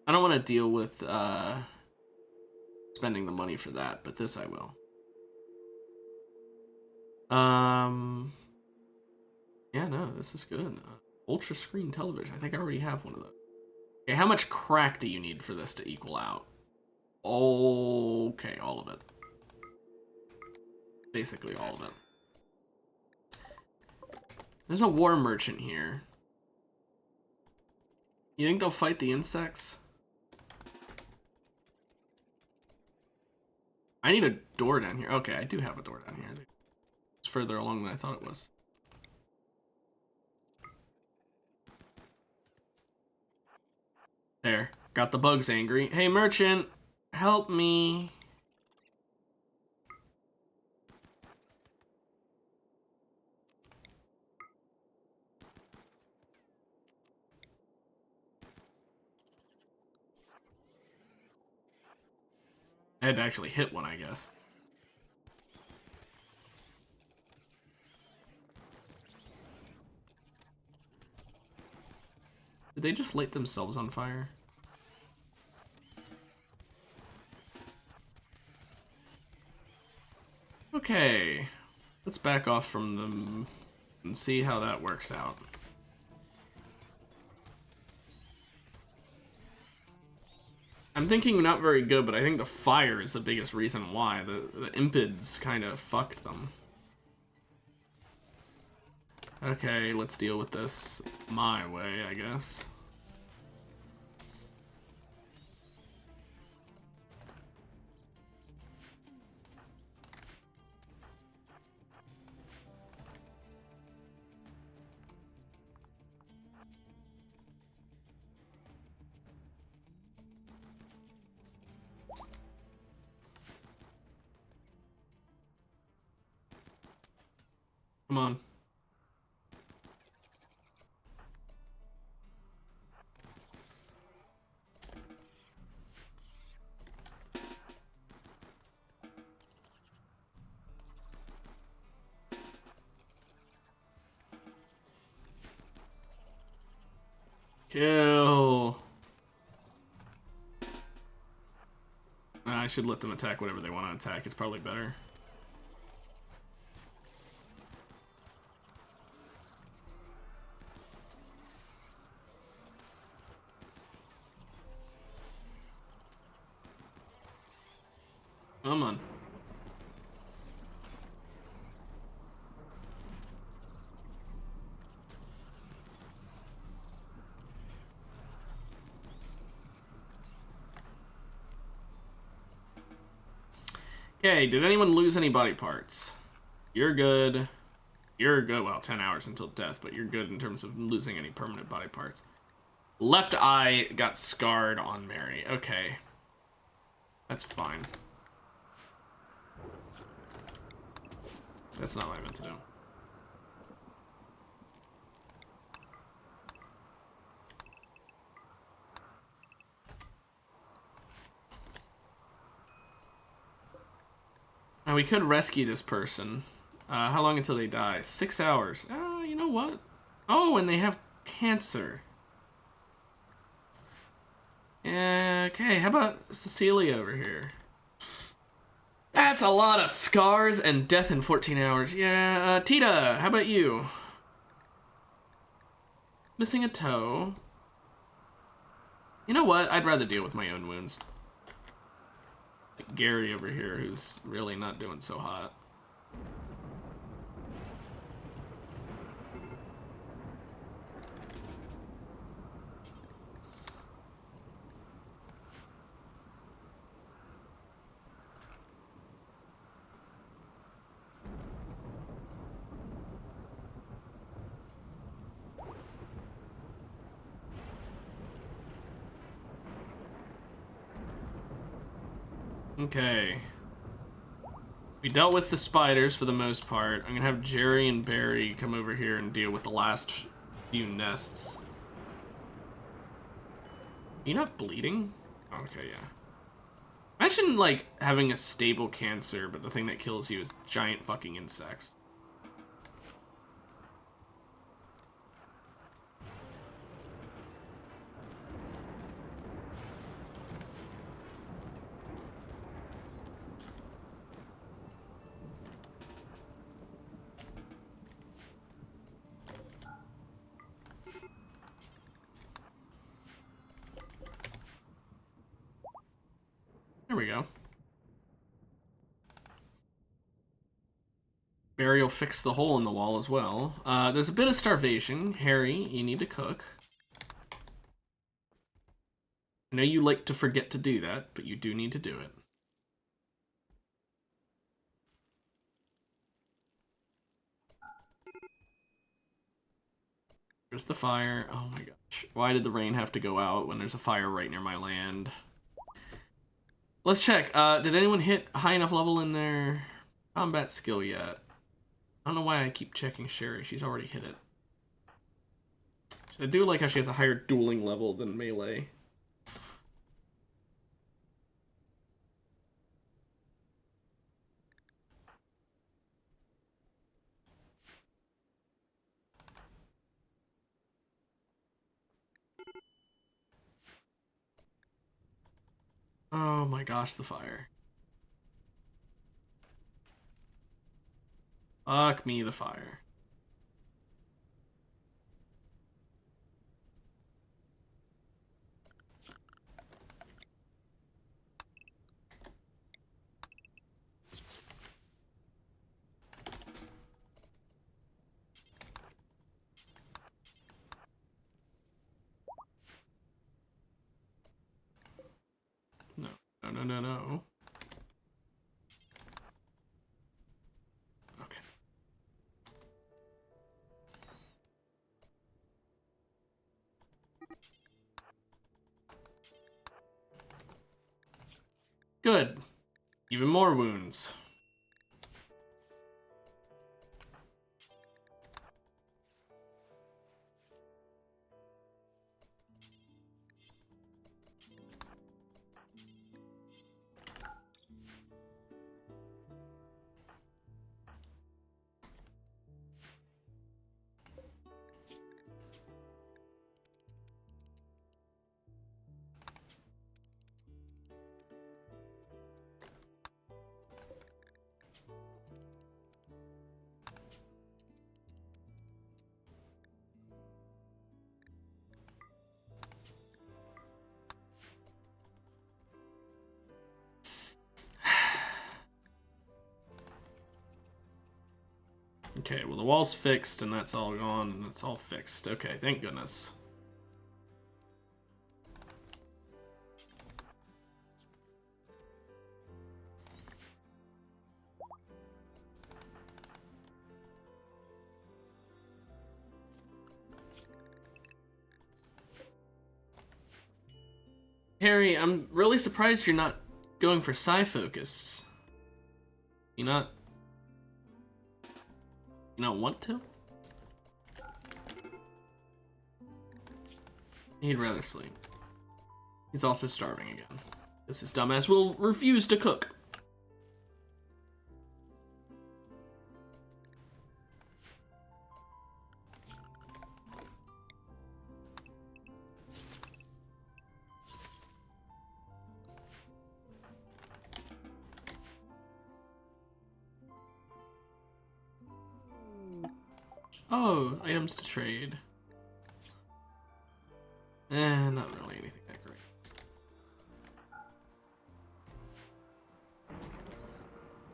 I don't want to deal with spending the money for that, but this I will. Yeah, no, this is good. Ultra screen television. I think I already have one of those. Okay, how much crack do you need for this to equal out? Okay, all of it. Basically all of it. There's a war merchant here. You think they'll fight the insects? I need a door down here. Okay, I do have a door down here. It's further along than I thought it was. There. Got the bugs angry. Hey, merchant, help me. I had to actually hit one, I guess. Did they just light themselves on fire? Okay, let's back off from them and see how that works out. I'm thinking not very good, but I think the fire is the biggest reason why. The impids kind of fucked them. Okay, let's deal with this my way, I guess. Come on. Kill. I should let them attack whatever they want to attack. It's probably better. Come on. Okay, did anyone lose any body parts? You're good. You're good. Well, 10 hours until death, but you're good in terms of losing any permanent body parts. Left eye got scarred on Mary. Okay. That's fine. That's not what I meant to do. Now, we could rescue this person. How long until they die? 6 hours. You know what? Oh, and they have cancer. Yeah, okay, how about Cecilia over here? That's a lot of scars and death in 14 hours. Yeah, Tita, how about you? Missing a toe. You know what? I'd rather deal with my own wounds. Like Gary over here, who's really not doing so hot. Okay. We dealt with the spiders for the most part. I'm gonna have Jerry and Barry come over here and deal with the last few nests. Are you not bleeding? Okay, yeah. Imagine, like, having a stable cancer, but the thing that kills you is giant fucking insects. There we go. Barry will fix the hole in the wall as well. There's a bit of starvation. Harry, you need to cook. I know you like to forget to do that, but you do need to do it. There's the fire. Oh my god. Why did the rain have to go out when there's a fire right near my land? Let's check. Did anyone hit a high enough level in their combat skill yet? I don't know why I keep checking Sherry. She's already hit it. I do like how she has a higher dueling level than melee. Oh my gosh, the fire. Fuck me, the fire. No, no, no, no, no. Okay. Good. Even more wounds. Okay, well the wall's fixed and that's all gone and it's all fixed. Okay, thank goodness. Harry, I'm really surprised you're not going for psi focus. You not want to? He'd rather sleep. He's also starving again. This is dumbass will refuse to cook. Oh, items to trade. Not really anything that great.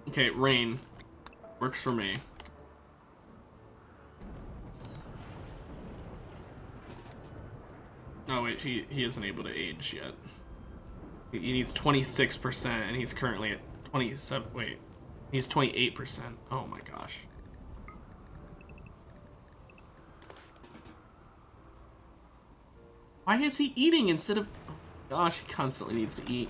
Okay, rain. Works for me. Oh wait, he isn't able to age yet. He needs 26% and he's currently at 27, wait. He's 28%. Oh my gosh. Why is he eating instead of... Oh gosh, he constantly needs to eat.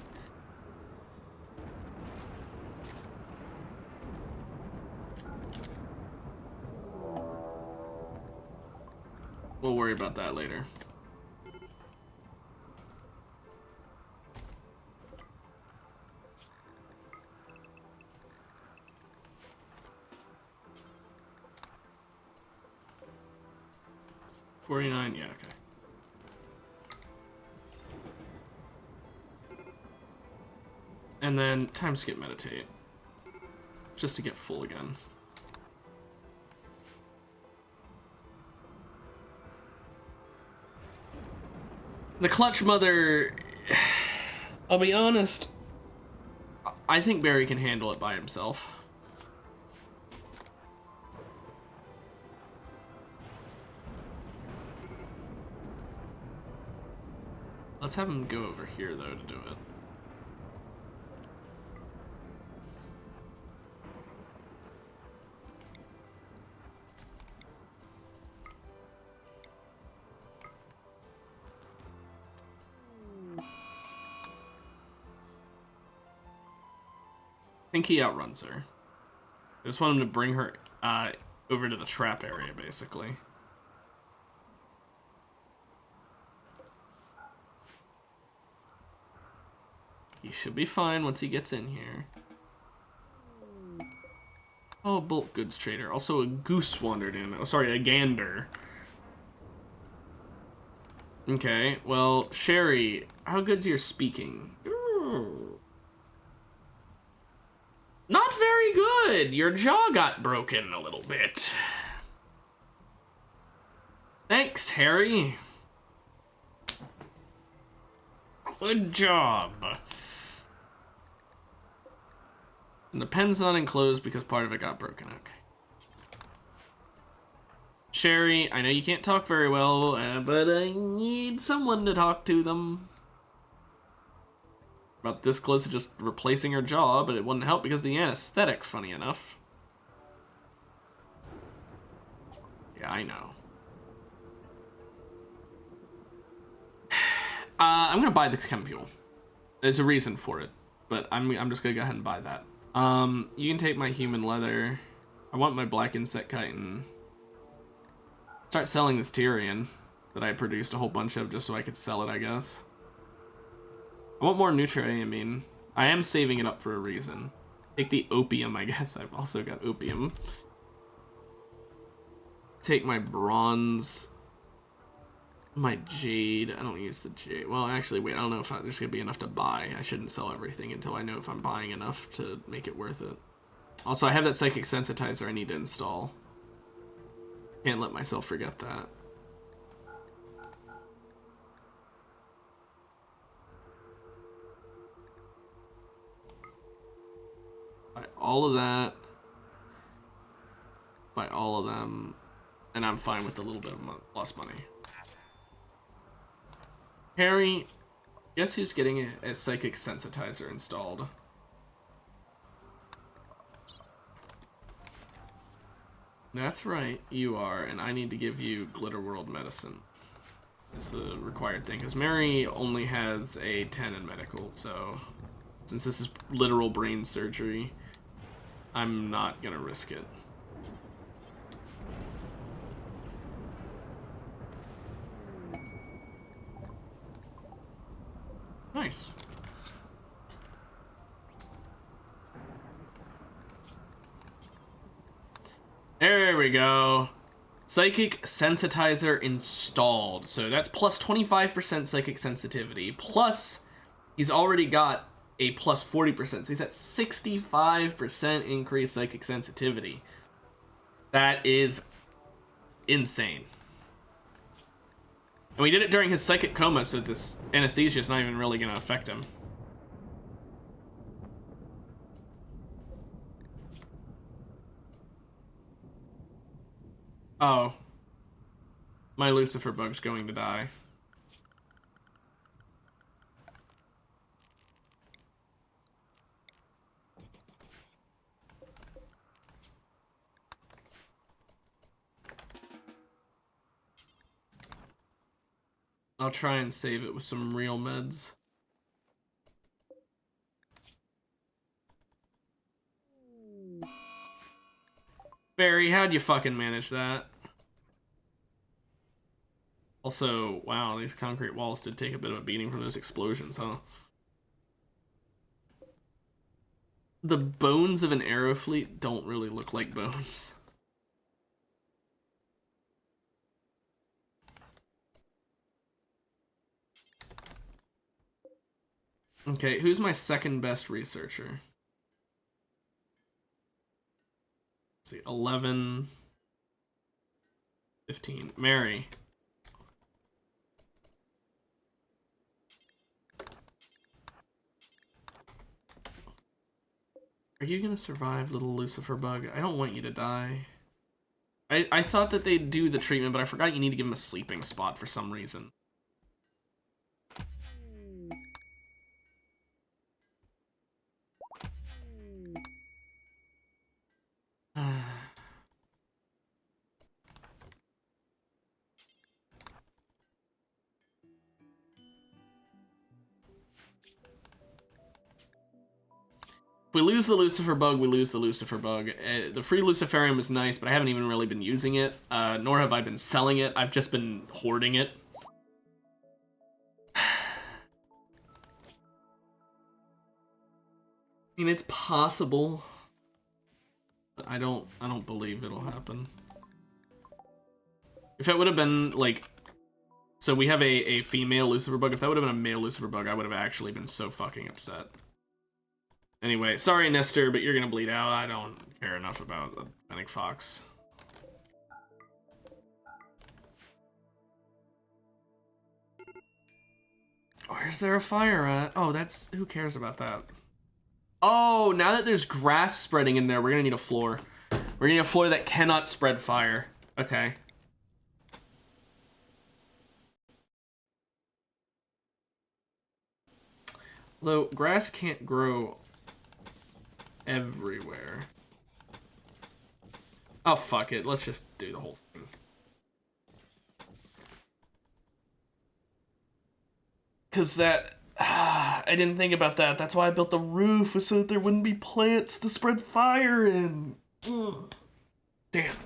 We'll worry about that later. $49, yeah, okay. And then time skip meditate. Just to get full again. The clutch mother, I'll be honest, I think Barry can handle it by himself. Let's have him go over here though to do it. think he outruns her. I just want him to bring her over to the trap area, basically. He should be fine once he gets in here. Oh, bulk goods trader. Also, a goose wandered in. Oh, sorry, a gander. Okay, well, Sherry, how good's your speaking? Ooh. Not very good. Your jaw got broken a little bit. Thanks, Harry. Good job. And the pen's not enclosed because part of it got broken. Okay. Sherry, I know you can't talk very well, but I need someone to talk to them. About this close to just replacing her jaw, but it wouldn't help because of the anesthetic, funny enough. Yeah, I know. I'm gonna buy the chem fuel. There's a reason for it, but I'm just gonna go ahead and buy that. You can take my human leather. I want my black insect chitin. Start selling this Tyrian that I produced a whole bunch of just so I could sell it, I guess. I want more nutriamine. I am saving it up for a reason. Take the opium, I guess. I've also got opium. Take my bronze. My jade. I don't use the jade. Well, actually, wait. I don't know if there's going to be enough to buy. I shouldn't sell everything until I know if I'm buying enough to make it worth it. Also, I have that psychic sensitizer I need to install. Can't let myself forget that. Buy all of that. Buy all of them. And I'm fine with a little bit of plus money. Harry, guess who's getting a psychic sensitizer installed? That's right, you are, and I need to give you Glitterworld medicine. It's the required thing, because Mary only has a 10 in medical, so since this is literal brain surgery, I'm not gonna risk it. Nice. There we go. Psychic sensitizer installed. So that's plus 25% psychic sensitivity. Plus, he's already got a plus 40%. So he's at 65% increased psychic sensitivity. That is insane. And we did it during his psychic coma, so this anesthesia is not even really going to affect him. Oh. My Lucifer bug's going to die. I'll try and save it with some real meds. Barry, how'd you fucking manage that? Also, wow, these concrete walls did take a bit of a beating from those explosions, huh? The bones of an arrow fleet don't really look like bones. Okay, who's my second best researcher? Let's see, 11, 15. Mary. Are you gonna survive, little Lucifer bug? I don't want you to die. I thought that they'd do the treatment, but I forgot you need to give him a sleeping spot for some reason. If we lose the Lucifer bug, we lose the Lucifer bug. The free Luciferium was nice, but I haven't even really been using it, nor have I been selling it. I've just been hoarding it. I mean, it's possible, but I don't believe it'll happen. If it would have been, like... So we have a female Lucifer bug. If that would have been a male Lucifer bug, I would have actually been so fucking upset. Anyway, sorry, Nestor, but you're gonna bleed out. I don't care enough about the Fennec Fox. Where's there a fire at? Oh, that's... Who cares about that? Oh, now that there's grass spreading in there, we're gonna need a floor. We're gonna need a floor that cannot spread fire. Okay. Though grass can't grow everywhere. Oh, fuck it. Let's just do the whole thing. Because that... I didn't think about that. That's why I built the roof, was so that there wouldn't be plants to spread fire in. Ugh. Damn.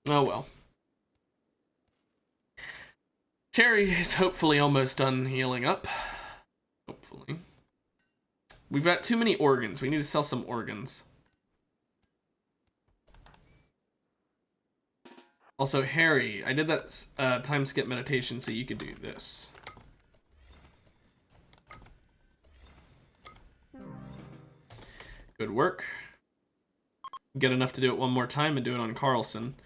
Oh well. Cherry is hopefully almost done healing up. Hopefully. We've got too many organs. We need to sell some organs. Also, Harry, I did that time skip meditation so you could do this. Good work. Get enough to do it one more time and do it on Carlson.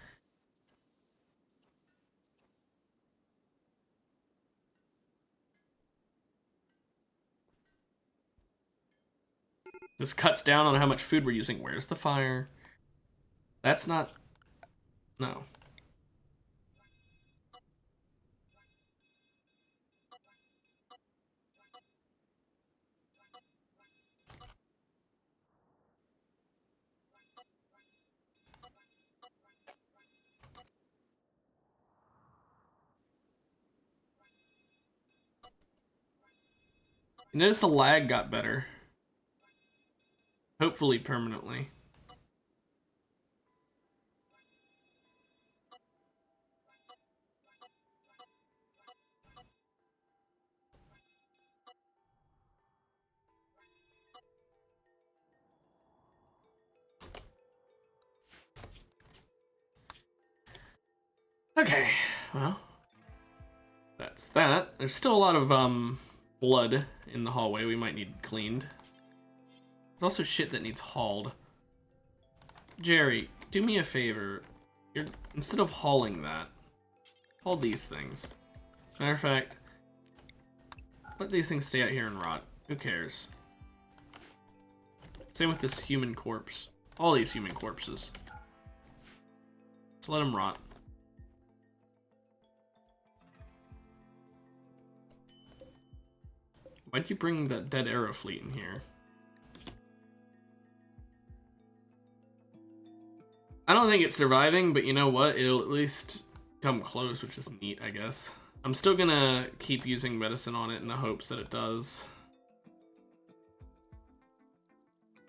This cuts down on how much food we're using. Where's the fire? That's not... No. You notice the lag got better. Hopefully permanently. Okay, well, that's that. There's still a lot of blood in the hallway we might need cleaned. There's also shit that needs hauled. Jerry, do me a favor. Instead of hauling that, haul these things. Matter of fact, let these things stay out here and rot. Who cares? Same with this human corpse. All these human corpses. Just let them rot. Why'd you bring that dead arrow fleet in here? I don't think it's surviving, but you know what? It'll at least come close, which is neat, I guess. I'm still gonna keep using medicine on it in the hopes that it does.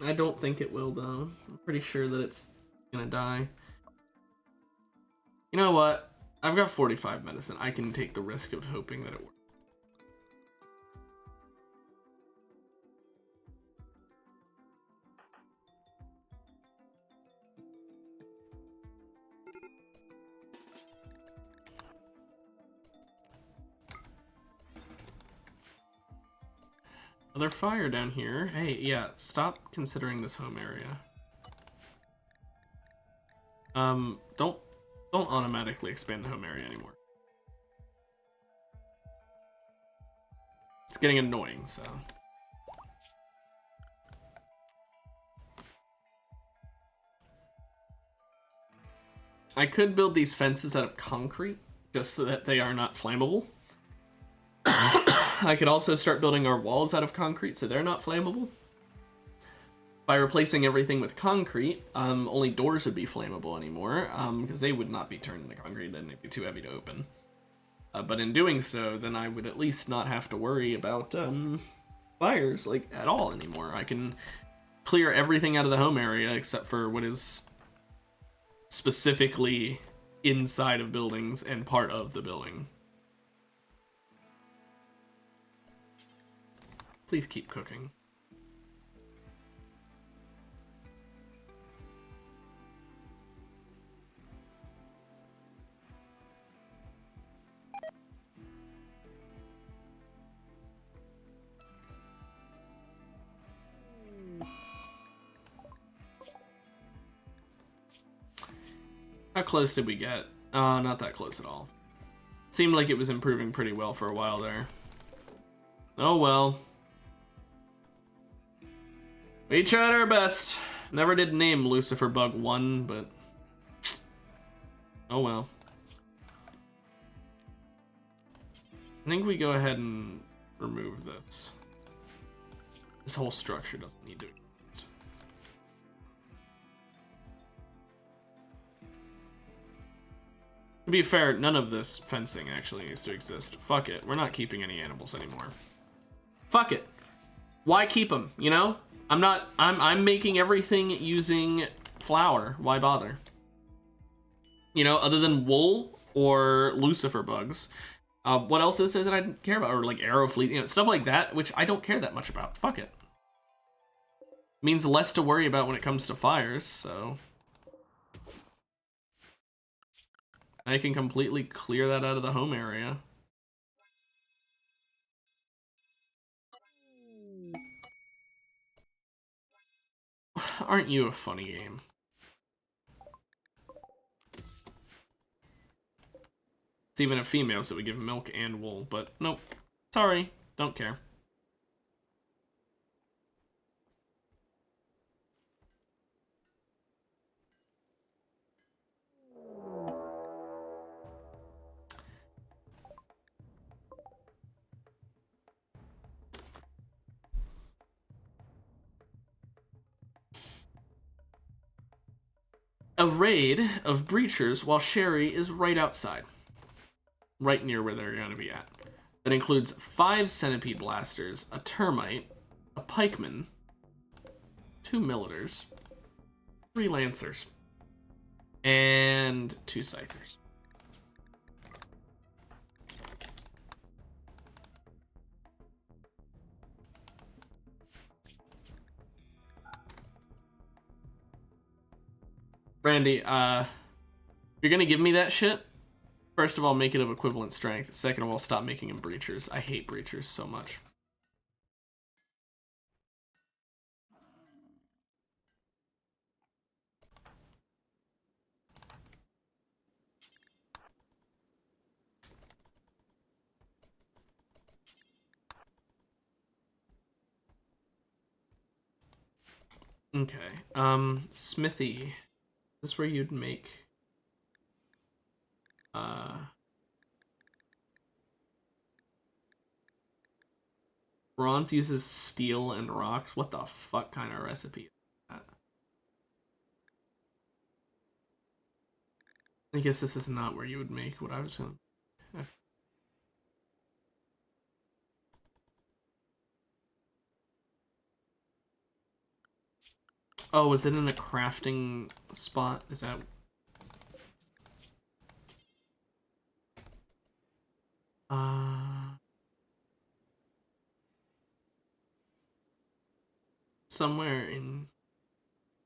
I don't think it will, though. I'm pretty sure that it's gonna die. You know what? I've got 45 medicine. I can take the risk of hoping that it works. Another fire down here. Hey, yeah, stop considering this home area. Don't automatically expand the home area anymore. It's getting annoying, so. I could build these fences out of concrete, just so that they are not flammable. I could also start building our walls out of concrete so they're not flammable. By replacing everything with concrete, only doors would be flammable anymore, because they would not be turned into concrete, then they'd be too heavy to open. But in doing so, then I would at least not have to worry about fires, like, at all anymore. I can clear everything out of the home area except for what is specifically inside of buildings and part of the building. Please keep cooking. How close did we get? Not that close at all. Seemed like it was improving pretty well for a while there. Oh well. We tried our best. Never did name Lucifer Bug 1, but... oh well. I think we go ahead and remove this. This whole structure doesn't need to exist. To be fair, none of this fencing actually needs to exist. Fuck it. We're not keeping any animals anymore. Fuck it. Why keep them, you know? I'm making everything using flour. Why bother? You know, other than wool or Lucifer bugs. What else is there that I care about? Or like arrow fleet, you know, stuff like that, which I don't care that much about. Fuck it. Means less to worry about when it comes to fires, so... I can completely clear that out of the home area. Aren't you a funny game? It's even a female, so we give milk and wool, but nope. Sorry, don't care. A raid of breachers while Sherry is right outside. Right near where they're going to be at. That includes 5 centipede blasters, a termite, a pikeman, 2 militars, 3 lancers, and 2 scythers. Randy, if you're gonna give me that shit, first of all, make it of equivalent strength. Second of all, stop making him breachers. I hate breachers so much. Okay, smithy. Is this where you'd make... Bronze uses steel and rocks? What the fuck kind of recipe is that? I guess this is not where you would make what I was gonna... Oh, was it in a crafting spot? Is that... somewhere in...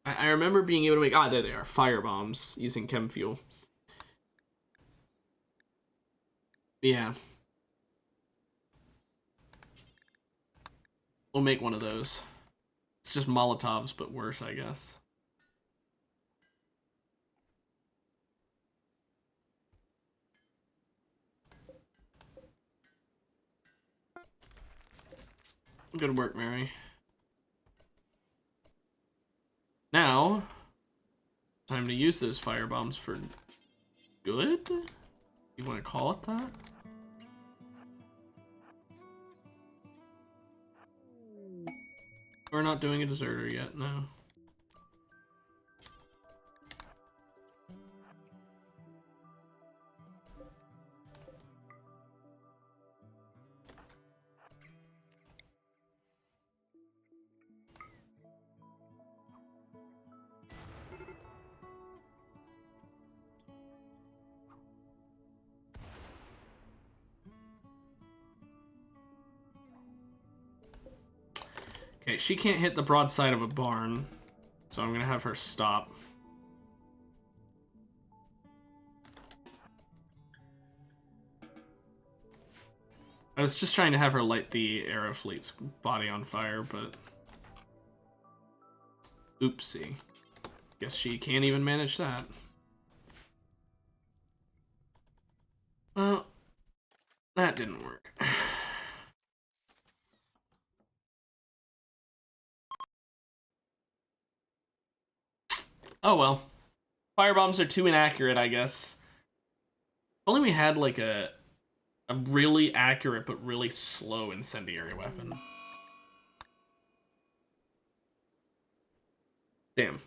I remember being able to make... Ah, there they are. Fire bombs using chem fuel. Yeah. We'll make one of those. It's just Molotovs, but worse, I guess. Good work, Mary. Now, time to use those fire bombs for good? You want to call it that? We're not doing a deserter yet, no. Okay, she can't hit the broadside of a barn, so I'm gonna have her stop. I was just trying to have her light the arrow fleet's body on fire, but... Oopsie. Guess she can't even manage that. Well, that didn't work. Oh well. Firebombs are too inaccurate, I guess. If only we had like a really accurate but really slow incendiary weapon. Damn.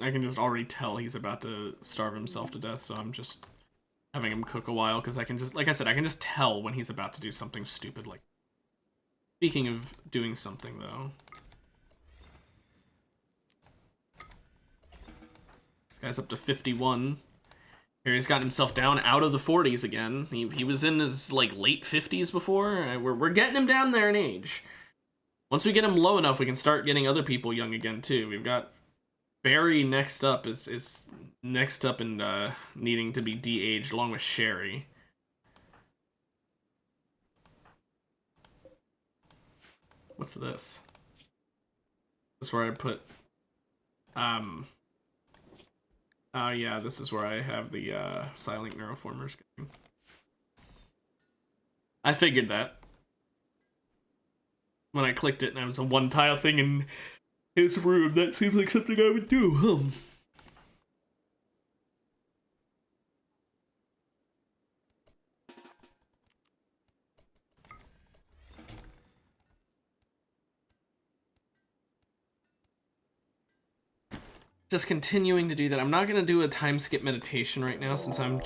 I can just already tell he's about to starve himself to death, so I'm just having him cook a while, because I can just, like I said, I can just tell when he's about to do something stupid. Like, speaking of doing something, though. This guy's up to 51. Here he's gotten himself down out of the 40s again. He was in his, like, late 50s before. We're getting him down there in age. Once we get him low enough, we can start getting other people young again, too. We've got Barry next up is next up in needing to be de-aged, along with Sherry. What's this? This is where I put... Oh yeah, this is where I have the silent neuroformers going. I figured that. When I clicked it and I was a one-tile thing in his room, that seems like something I would do. Just continuing to do that. I'm not going to do a time skip meditation right now, since I'm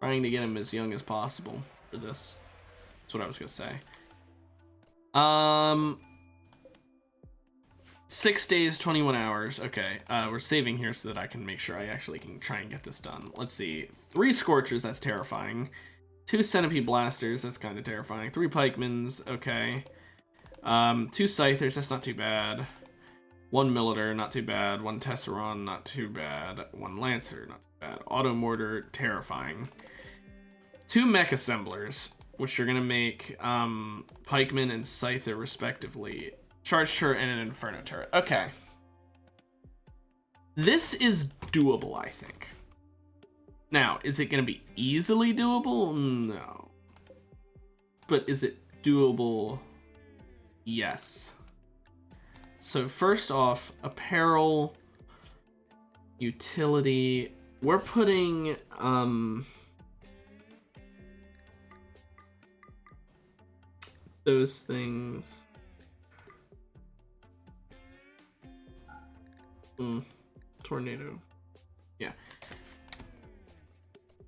trying to get him as young as possible for this. That's what I was going to say. 6 days, 21 hours. Okay, we're saving here so that I can make sure I actually can try and get this done. Let's see. 3 Scorchers, that's terrifying. 2 Centipede Blasters, that's kind of terrifying. 3 Pikemans, okay. 2 Scythers, that's not too bad. 1 Militor, not too bad. 1 Tesseron, not too bad. 1 Lancer, not too bad. Auto Mortar, terrifying. 2 Mech Assemblers, which are gonna make Pikeman and Scyther respectively. Charge turret and an Inferno turret. Okay. This is doable, I think. Now, is it gonna be easily doable? No. But is it doable? Yes. So first off, apparel, utility. We're putting those things. Tornado. Yeah.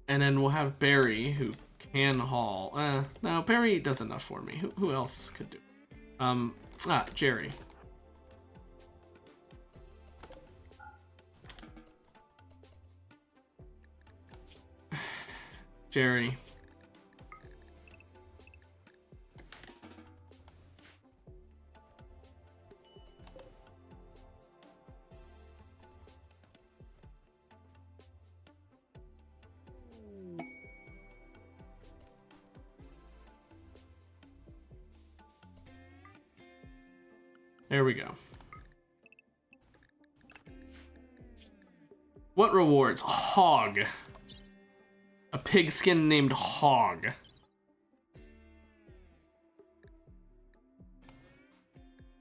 And then we'll have Barry, who can haul. No, Barry does enough for me. Who else could do it? Jerry. Jerry. There we go. What rewards? Hog. A pigskin named Hog.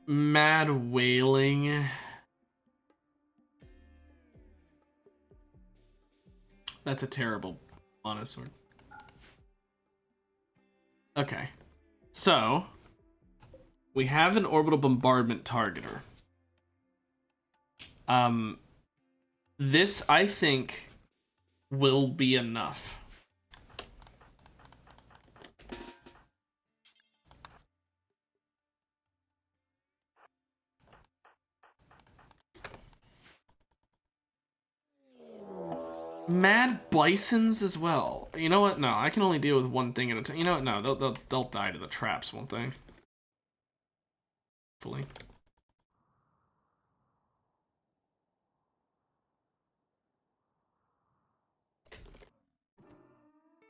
Mad Wailing. That's a terrible honest sword. Okay. So, we have an orbital bombardment targeter. This, I think, will be enough. Mad bisons as well. You know what? No, I can only deal with one thing at a time. You know what? No, they'll die to the traps, won't they? Hopefully.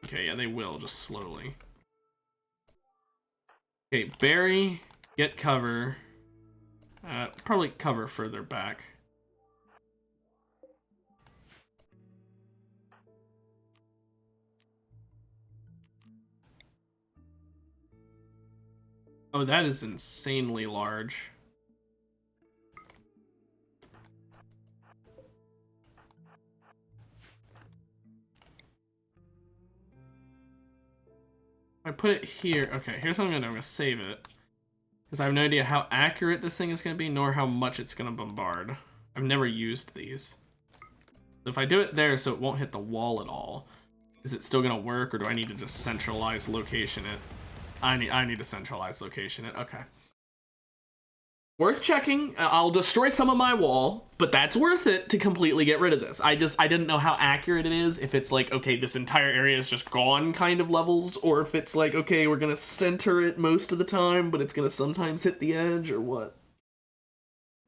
Okay, yeah, they will, just slowly. Okay, Barry, get cover. Probably cover further back. Oh, that is insanely large. I put it here. Okay, here's what I'm gonna do. I'm gonna save it. Because I have no idea how accurate this thing is gonna be, nor how much it's gonna bombard. I've never used these. So if I do it there so it won't hit the wall at all, is it still gonna work, or do I need to just centralize location it? I need to centralize location it. Okay. Worth checking. I'll destroy some of my wall, but that's worth it to completely get rid of this. I didn't know how accurate it is. If it's like, okay, this entire area is just gone kind of levels, or if it's like, okay, we're gonna center it most of the time, but it's gonna sometimes hit the edge, or what.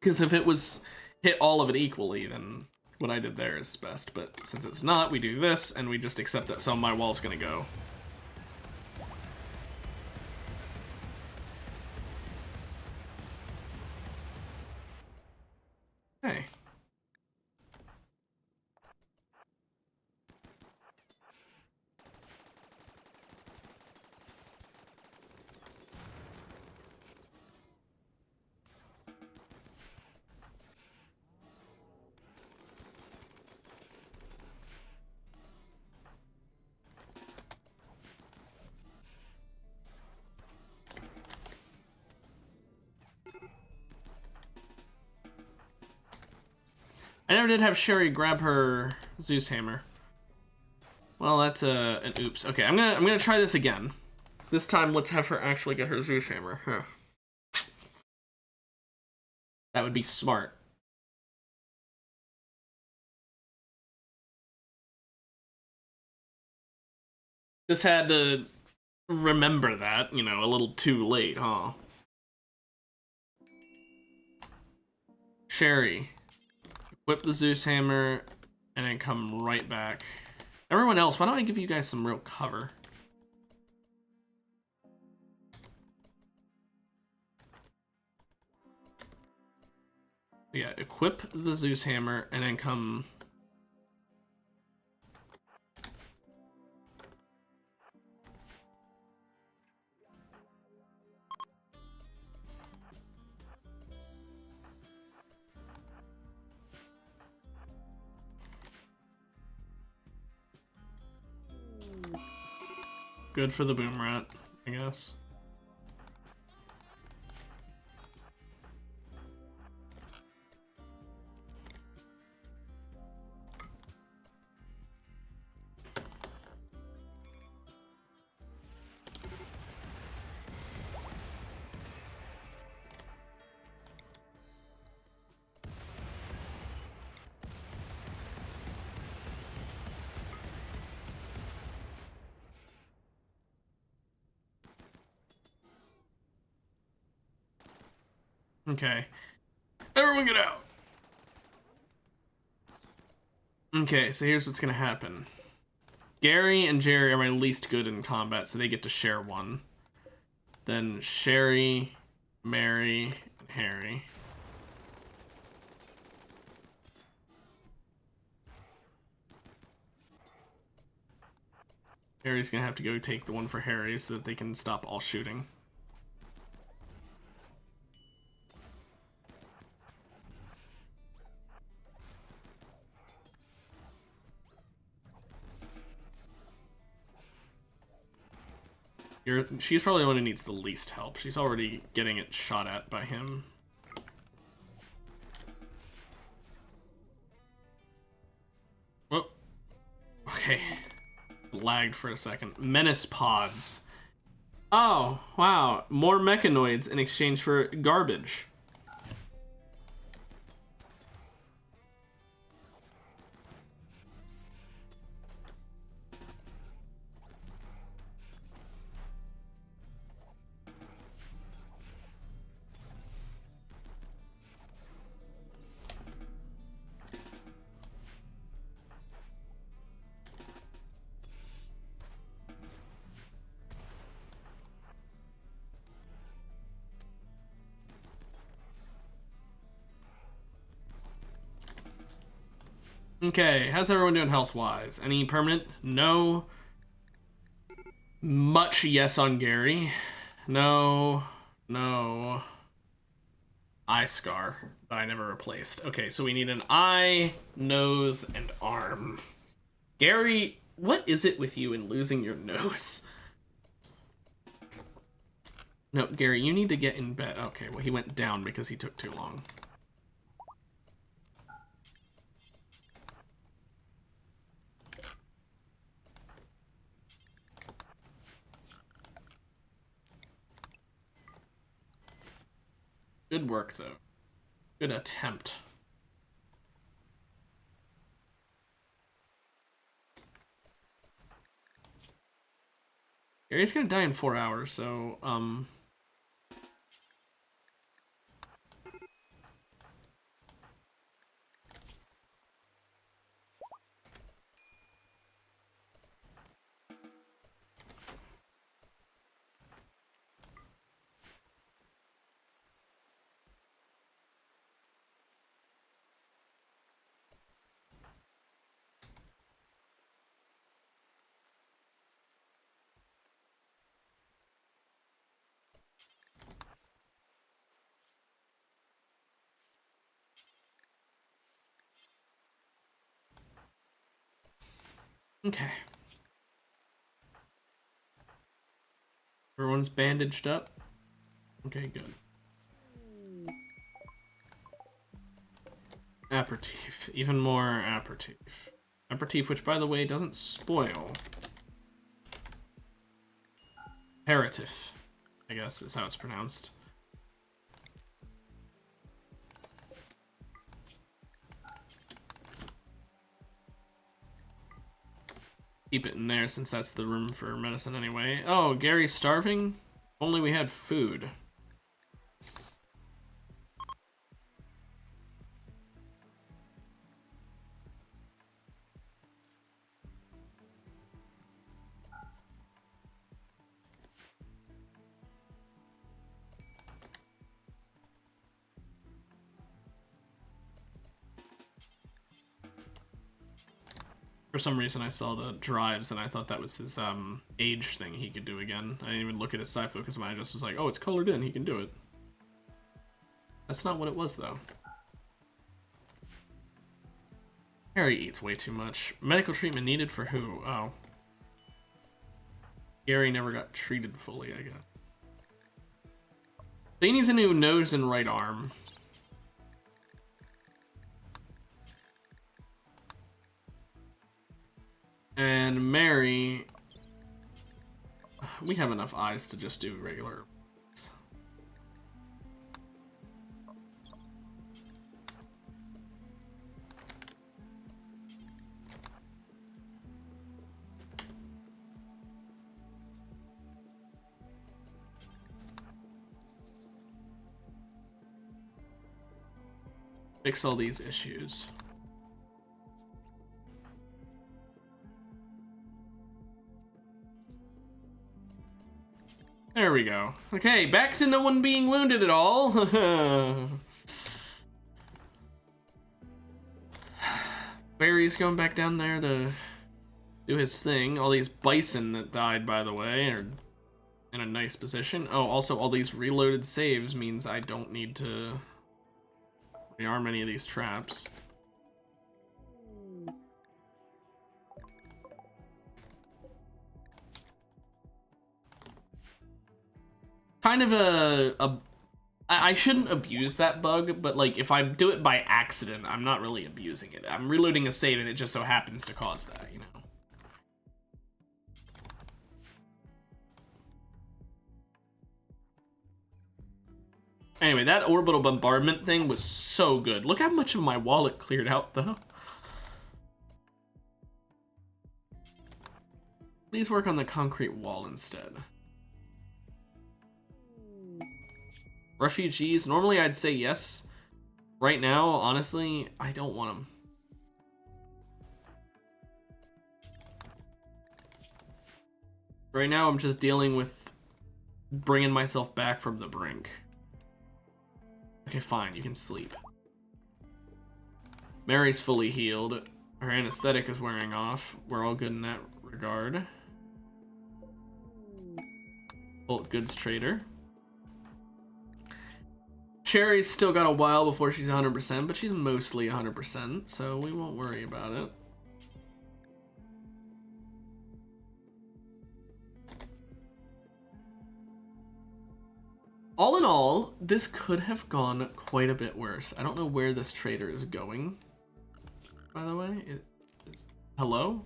Because if it was hit all of it equally, then what I did there is best. But since it's not, we do this, and we just accept that some of my wall's gonna go. Hey. I never did have Sherry grab her Zeus hammer. Well, that's an oops. Okay, I'm gonna try this again. This time, let's have her actually get her Zeus hammer. Huh. That would be smart. Just had to remember that, you know, a little too late, huh? Sherry, equip the Zeus hammer, and then come right back. Everyone else, why don't I give you guys some real cover? Yeah, equip the Zeus hammer, and then come... Good for the boom rat, I guess. Okay. Everyone get out! Okay, so here's what's gonna happen. Gary and Jerry are my least good in combat, so they get to share one. Then Sherry, Mary, and Harry. Harry's gonna have to go take the one for Harry so that they can stop all shooting. She's probably the one who needs the least help. She's already getting it shot at by him. Whoa. Okay. Lagged for a second. Menace pods. Oh, wow. More mechanoids in exchange for garbage. Okay, how's everyone doing health-wise? Any permanent? No. Much yes on Gary. No. No. Eye scar that I never replaced. Okay, so we need an eye, nose, and arm. Gary, what is it with you in losing your nose? No, Gary, you need to get in bed. Okay, well, he went down because he took too long. Good work, though. Good attempt. Gary's gonna die in 4 hours, so, okay. Everyone's bandaged up. Okay, good. Aperitif. Even more aperitif. Aperitif, which, by the way, doesn't spoil. Aperitif, I guess is how it's pronounced. Keep it in there since that's the room for medicine anyway. Oh, Gary's starving? Only we had food. For some reason, I saw the drives and I thought that was his age thing he could do again. I didn't even look at his side focus mine. I just was like, oh, it's colored in. He can do it. That's not what it was, though. Harry eats way too much. Medical treatment needed for who? Oh. Gary never got treated fully, I guess. So he needs a new nose and right arm. And Mary, we have enough eyes to just do regular. Fix all these issues. There we go. Okay, back to no one being wounded at all. Barry's going back down there to do his thing. All these bison that died, by the way, are in a nice position. Oh, also all these reloaded saves means I don't need to rearm any of these traps. Kind of I shouldn't abuse that bug, but like if I do it by accident, I'm not really abusing it. I'm reloading a save and it just so happens to cause that, you know. Anyway, that orbital bombardment thing was so good. Look how much of my wallet cleared out, though. Please work on the concrete wall instead. Refugees, normally I'd say yes. Right now, honestly, I don't want them. Right now, I'm just dealing with bringing myself back from the brink. Okay, fine, you can sleep. Mary's fully healed. Our anesthetic is wearing off. We're all good in that regard. Bulk goods trader. Sherry's still got a while before she's 100%, but she's mostly 100%, so we won't worry about it. All in all, this could have gone quite a bit worse. I don't know where this trader is going, by the way. Hello?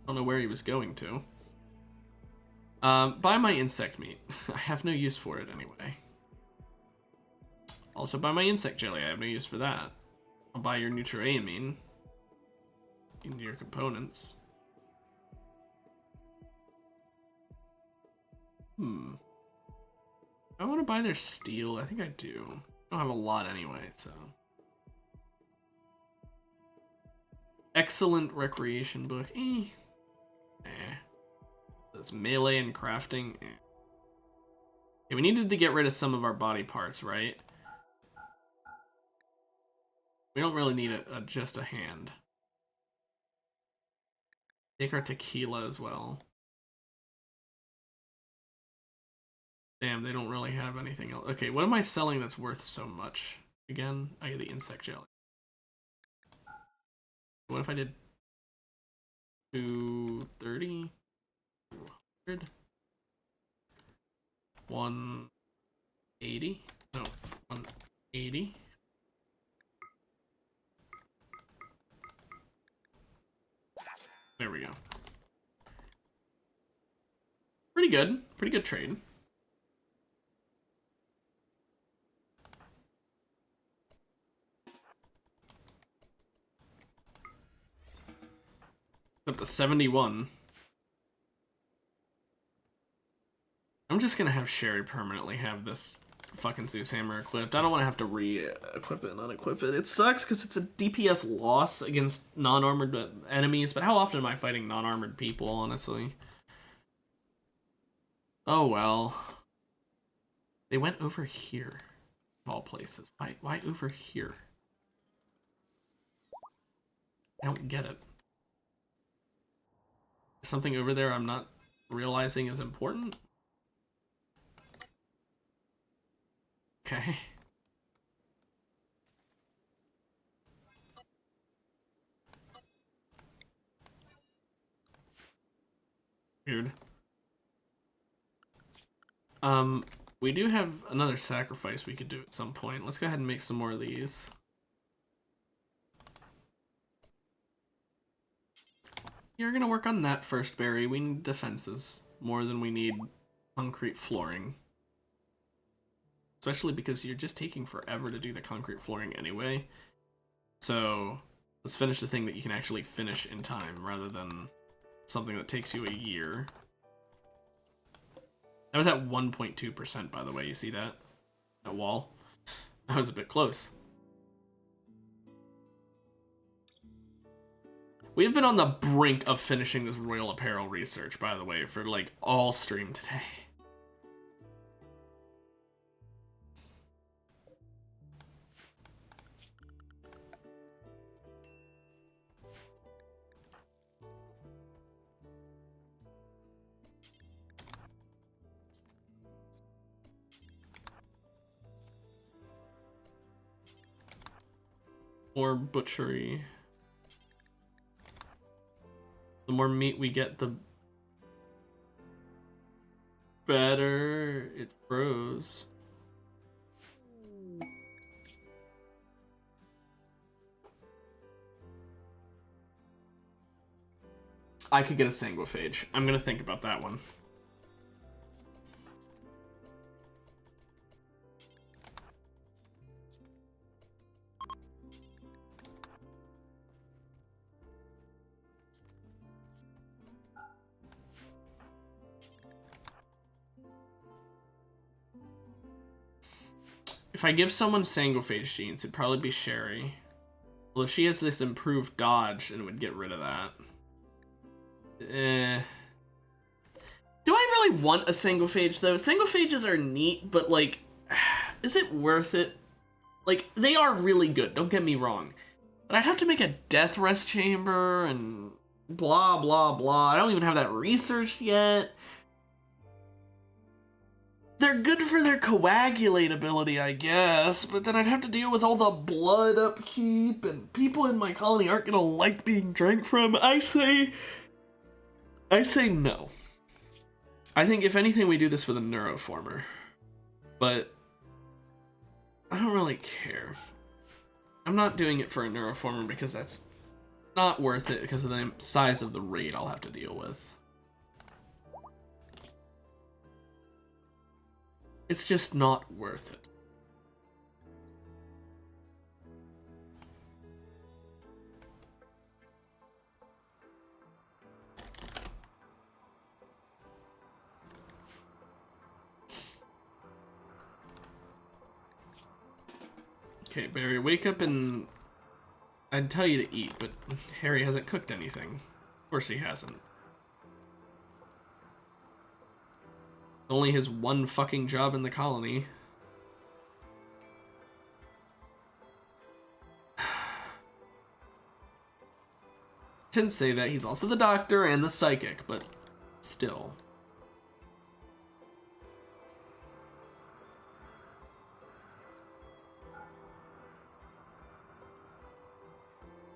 I don't know where he was going to. Buy my insect meat. I have no use for it anyway. Also buy my insect jelly. I have no use for that. I'll buy your Nutriamine into your components. I want to buy their steel. I think I do. I don't have a lot anyway, so. Excellent recreation book. That's melee and crafting. Okay, we needed to get rid of some of our body parts, right? We don't really need just a hand. Take our tequila as well. Damn, they don't really have anything else. Okay, what am I selling that's worth so much? Again, I get the insect jelly. What if I did 230? 200? 180? No, 180. There we go. Pretty good. Pretty good trade. Up to 71. I'm just gonna have Sherry permanently have this fucking Zeus hammer equipped. I don't want to have to re-equip it and unequip it. It sucks because it's a DPS loss against non-armored enemies, but how often am I fighting non-armored people, honestly? Oh well. They went over here, of all places. Why over here? I don't get it. There's something over there I'm not realizing is important? Okay. Weird. We do have another sacrifice we could do at some point. Let's go ahead and make some more of these. You're gonna work on that first, Barry. We need defenses more than we need concrete flooring. Especially because you're just taking forever to do the concrete flooring anyway. So let's finish the thing that you can actually finish in time rather than something that takes you a year. That was at 1.2%, by the way. You see that? That wall? That was a bit close. We've been on the brink of finishing this Royal Apparel research, by the way, for like all stream today. More butchery. The more meat we get, the better it froze. I could get a sanguiphage. I'm gonna think about that one. If I give someone sanguiphage genes, it'd probably be Sherry. Well, if she has this improved dodge, then it would get rid of that. Do I really want a sanguiphage, though? Sanguiphages are neat, but, like, is it worth it? Like, they are really good, don't get me wrong. But I'd have to make a death rest chamber and blah, blah, blah. I don't even have that researched yet. They're good for their coagulate ability, I guess, but then I'd have to deal with all the blood upkeep, and people in my colony aren't gonna like being drank from. I say no. I think if anything, we do this for the neuroformer. But I don't really care. I'm not doing it for a neuroformer because that's not worth it because of the size of the raid I'll have to deal with. It's just not worth it. Okay, Barry, wake up and I'd tell you to eat, but Harry hasn't cooked anything. Of course he hasn't. Only his one fucking job in the colony. Shouldn't say that, he's also the doctor and the psychic, but still.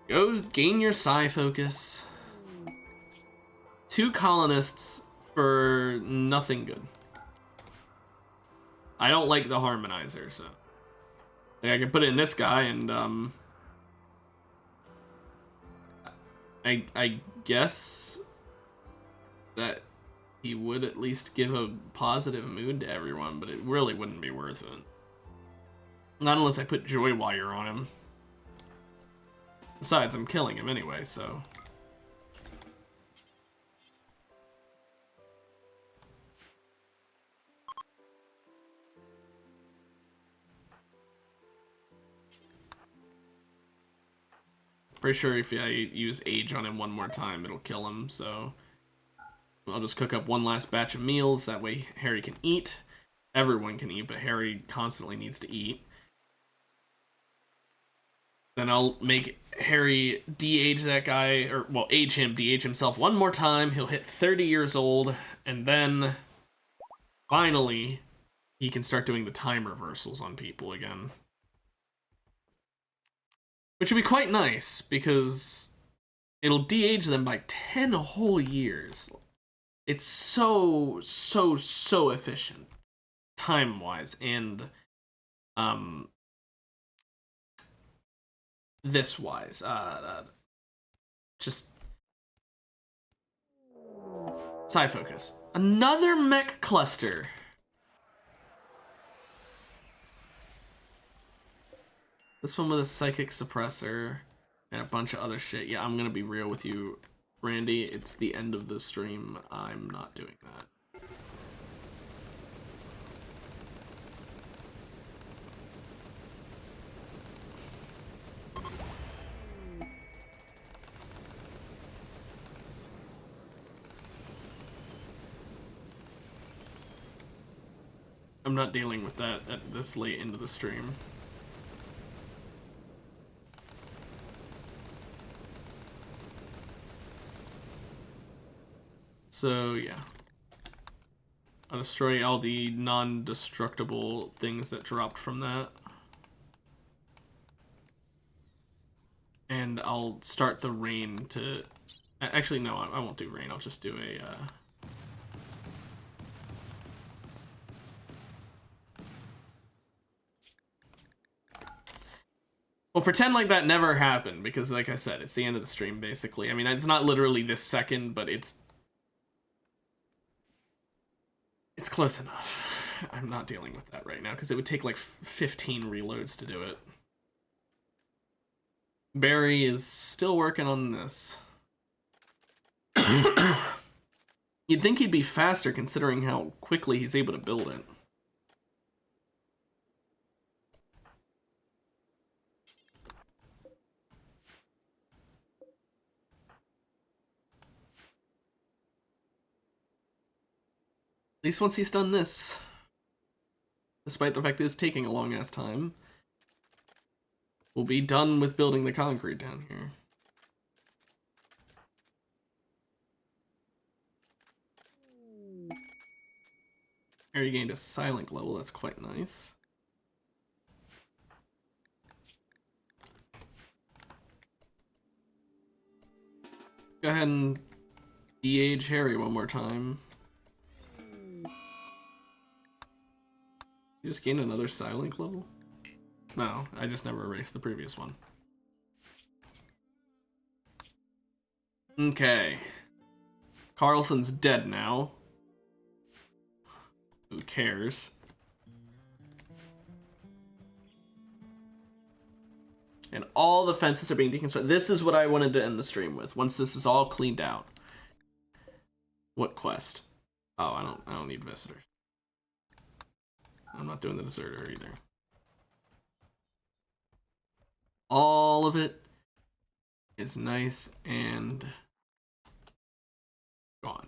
Go gain your psi focus. 2 colonists for nothing good. I don't like the harmonizer, so like, I can put it in this guy and I guess that he would at least give a positive mood to everyone, but it really wouldn't be worth it. Not unless I put Joy Wire on him. Besides, I'm killing him anyway, so. Pretty sure if I use Age on him one more time, it'll kill him, so. I'll just cook up one last batch of meals, that way Harry can eat. Everyone can eat, but Harry constantly needs to eat. Then I'll make Harry de-age that guy, or, well, age him, de-age himself one more time. He'll hit 30 years old, and then, finally, he can start doing the time reversals on people again. Which would be quite nice, because it'll de-age them by 10 whole years. It's so efficient, time-wise, and, this wise, just side focus. Another mech cluster. This one with a psychic suppressor and a bunch of other shit. Yeah, I'm gonna be real with you, Randy. It's the end of the stream. I'm not doing that. I'm not dealing with that at this late into the stream. So, yeah. I'll destroy all the non-destructible things that dropped from that. And I'll start the rain to... Actually, no, I won't do rain. I'll just do a... Well, pretend like that never happened, because like I said, it's the end of the stream, basically. I mean, it's not literally this second, but it's close enough. I'm not dealing with that right now, because it would take like 15 reloads to do it. Barry is still working on this. You'd think he'd be faster, considering how quickly he's able to build it. At least once he's done this, despite the fact that it's taking a long-ass time. we'll be done with building the concrete down here. Area gained a silent level, that's quite nice. Go ahead and de-age Harry one more time. You just gained another silent level? No, I just never erased the previous one. Okay. Carlson's dead now. Who cares? And all the fences are being deconstructed. This is what I wanted to end the stream with. Once this is all cleaned out. What quest? Oh, I don't need visitors. I'm not doing the deserter either. All of it is nice and gone.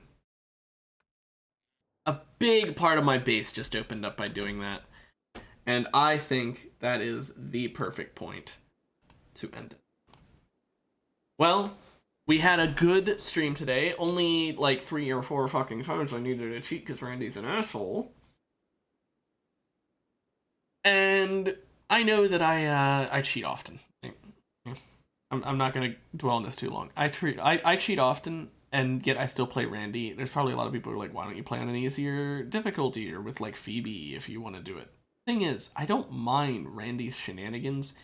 A big part of my base just opened up by doing that. And I think that is the perfect point to end it. Well, we had a good stream today. Only like 3 or 4 fucking times I needed to cheat because Randy's an asshole. And I know that I cheat often. I'm not gonna dwell on this too long. I cheat often, and yet I still play Randy. There's probably a lot of people who are like, why don't you play on an easier difficulty or with like Phoebe if you want to do it? Thing is, I don't mind Randy's shenanigans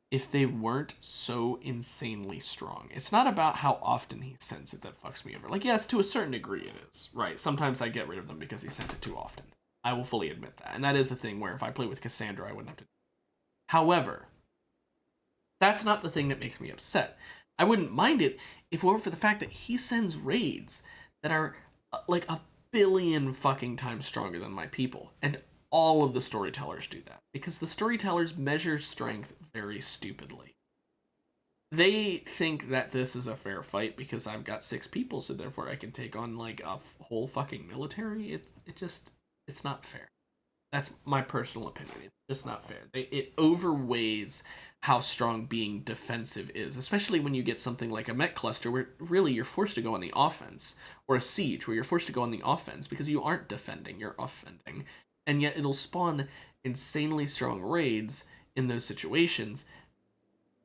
if they weren't so insanely strong. It's not about how often he sends it that fucks me over. Like, yes, to a certain degree it is, right? Sometimes I get rid of them because he sent it too often. I will fully admit that. And that is a thing where if I play with Cassandra, I wouldn't have to. However, that's not the thing that makes me upset. I wouldn't mind it if it weren't for the fact that he sends raids that are like 1 billion fucking times stronger than my people. And all of the storytellers do that. Because the storytellers measure strength very stupidly. They think that this is a fair fight because I've got 6 people, so therefore I can take on like a whole fucking military. It's not fair. That's my personal opinion. It's just not fair. It overweighs how strong being defensive is, especially when you get something like a mech cluster where really you're forced to go on the offense, or a siege where you're forced to go on the offense because you aren't defending, you're offending. And yet it'll spawn insanely strong raids in those situations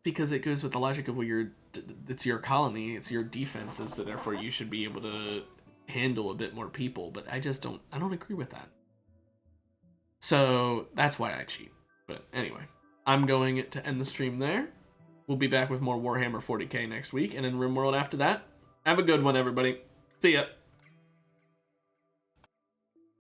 because it goes with the logic of, well, it's your colony, it's your defenses, so therefore you should be able to handle a bit more people. But I don't agree with that. So that's why I cheat. But anyway, I'm going to end the stream there. We'll be back with more Warhammer 40k next week, and in Rimworld after that. Have a good one, everybody. See ya.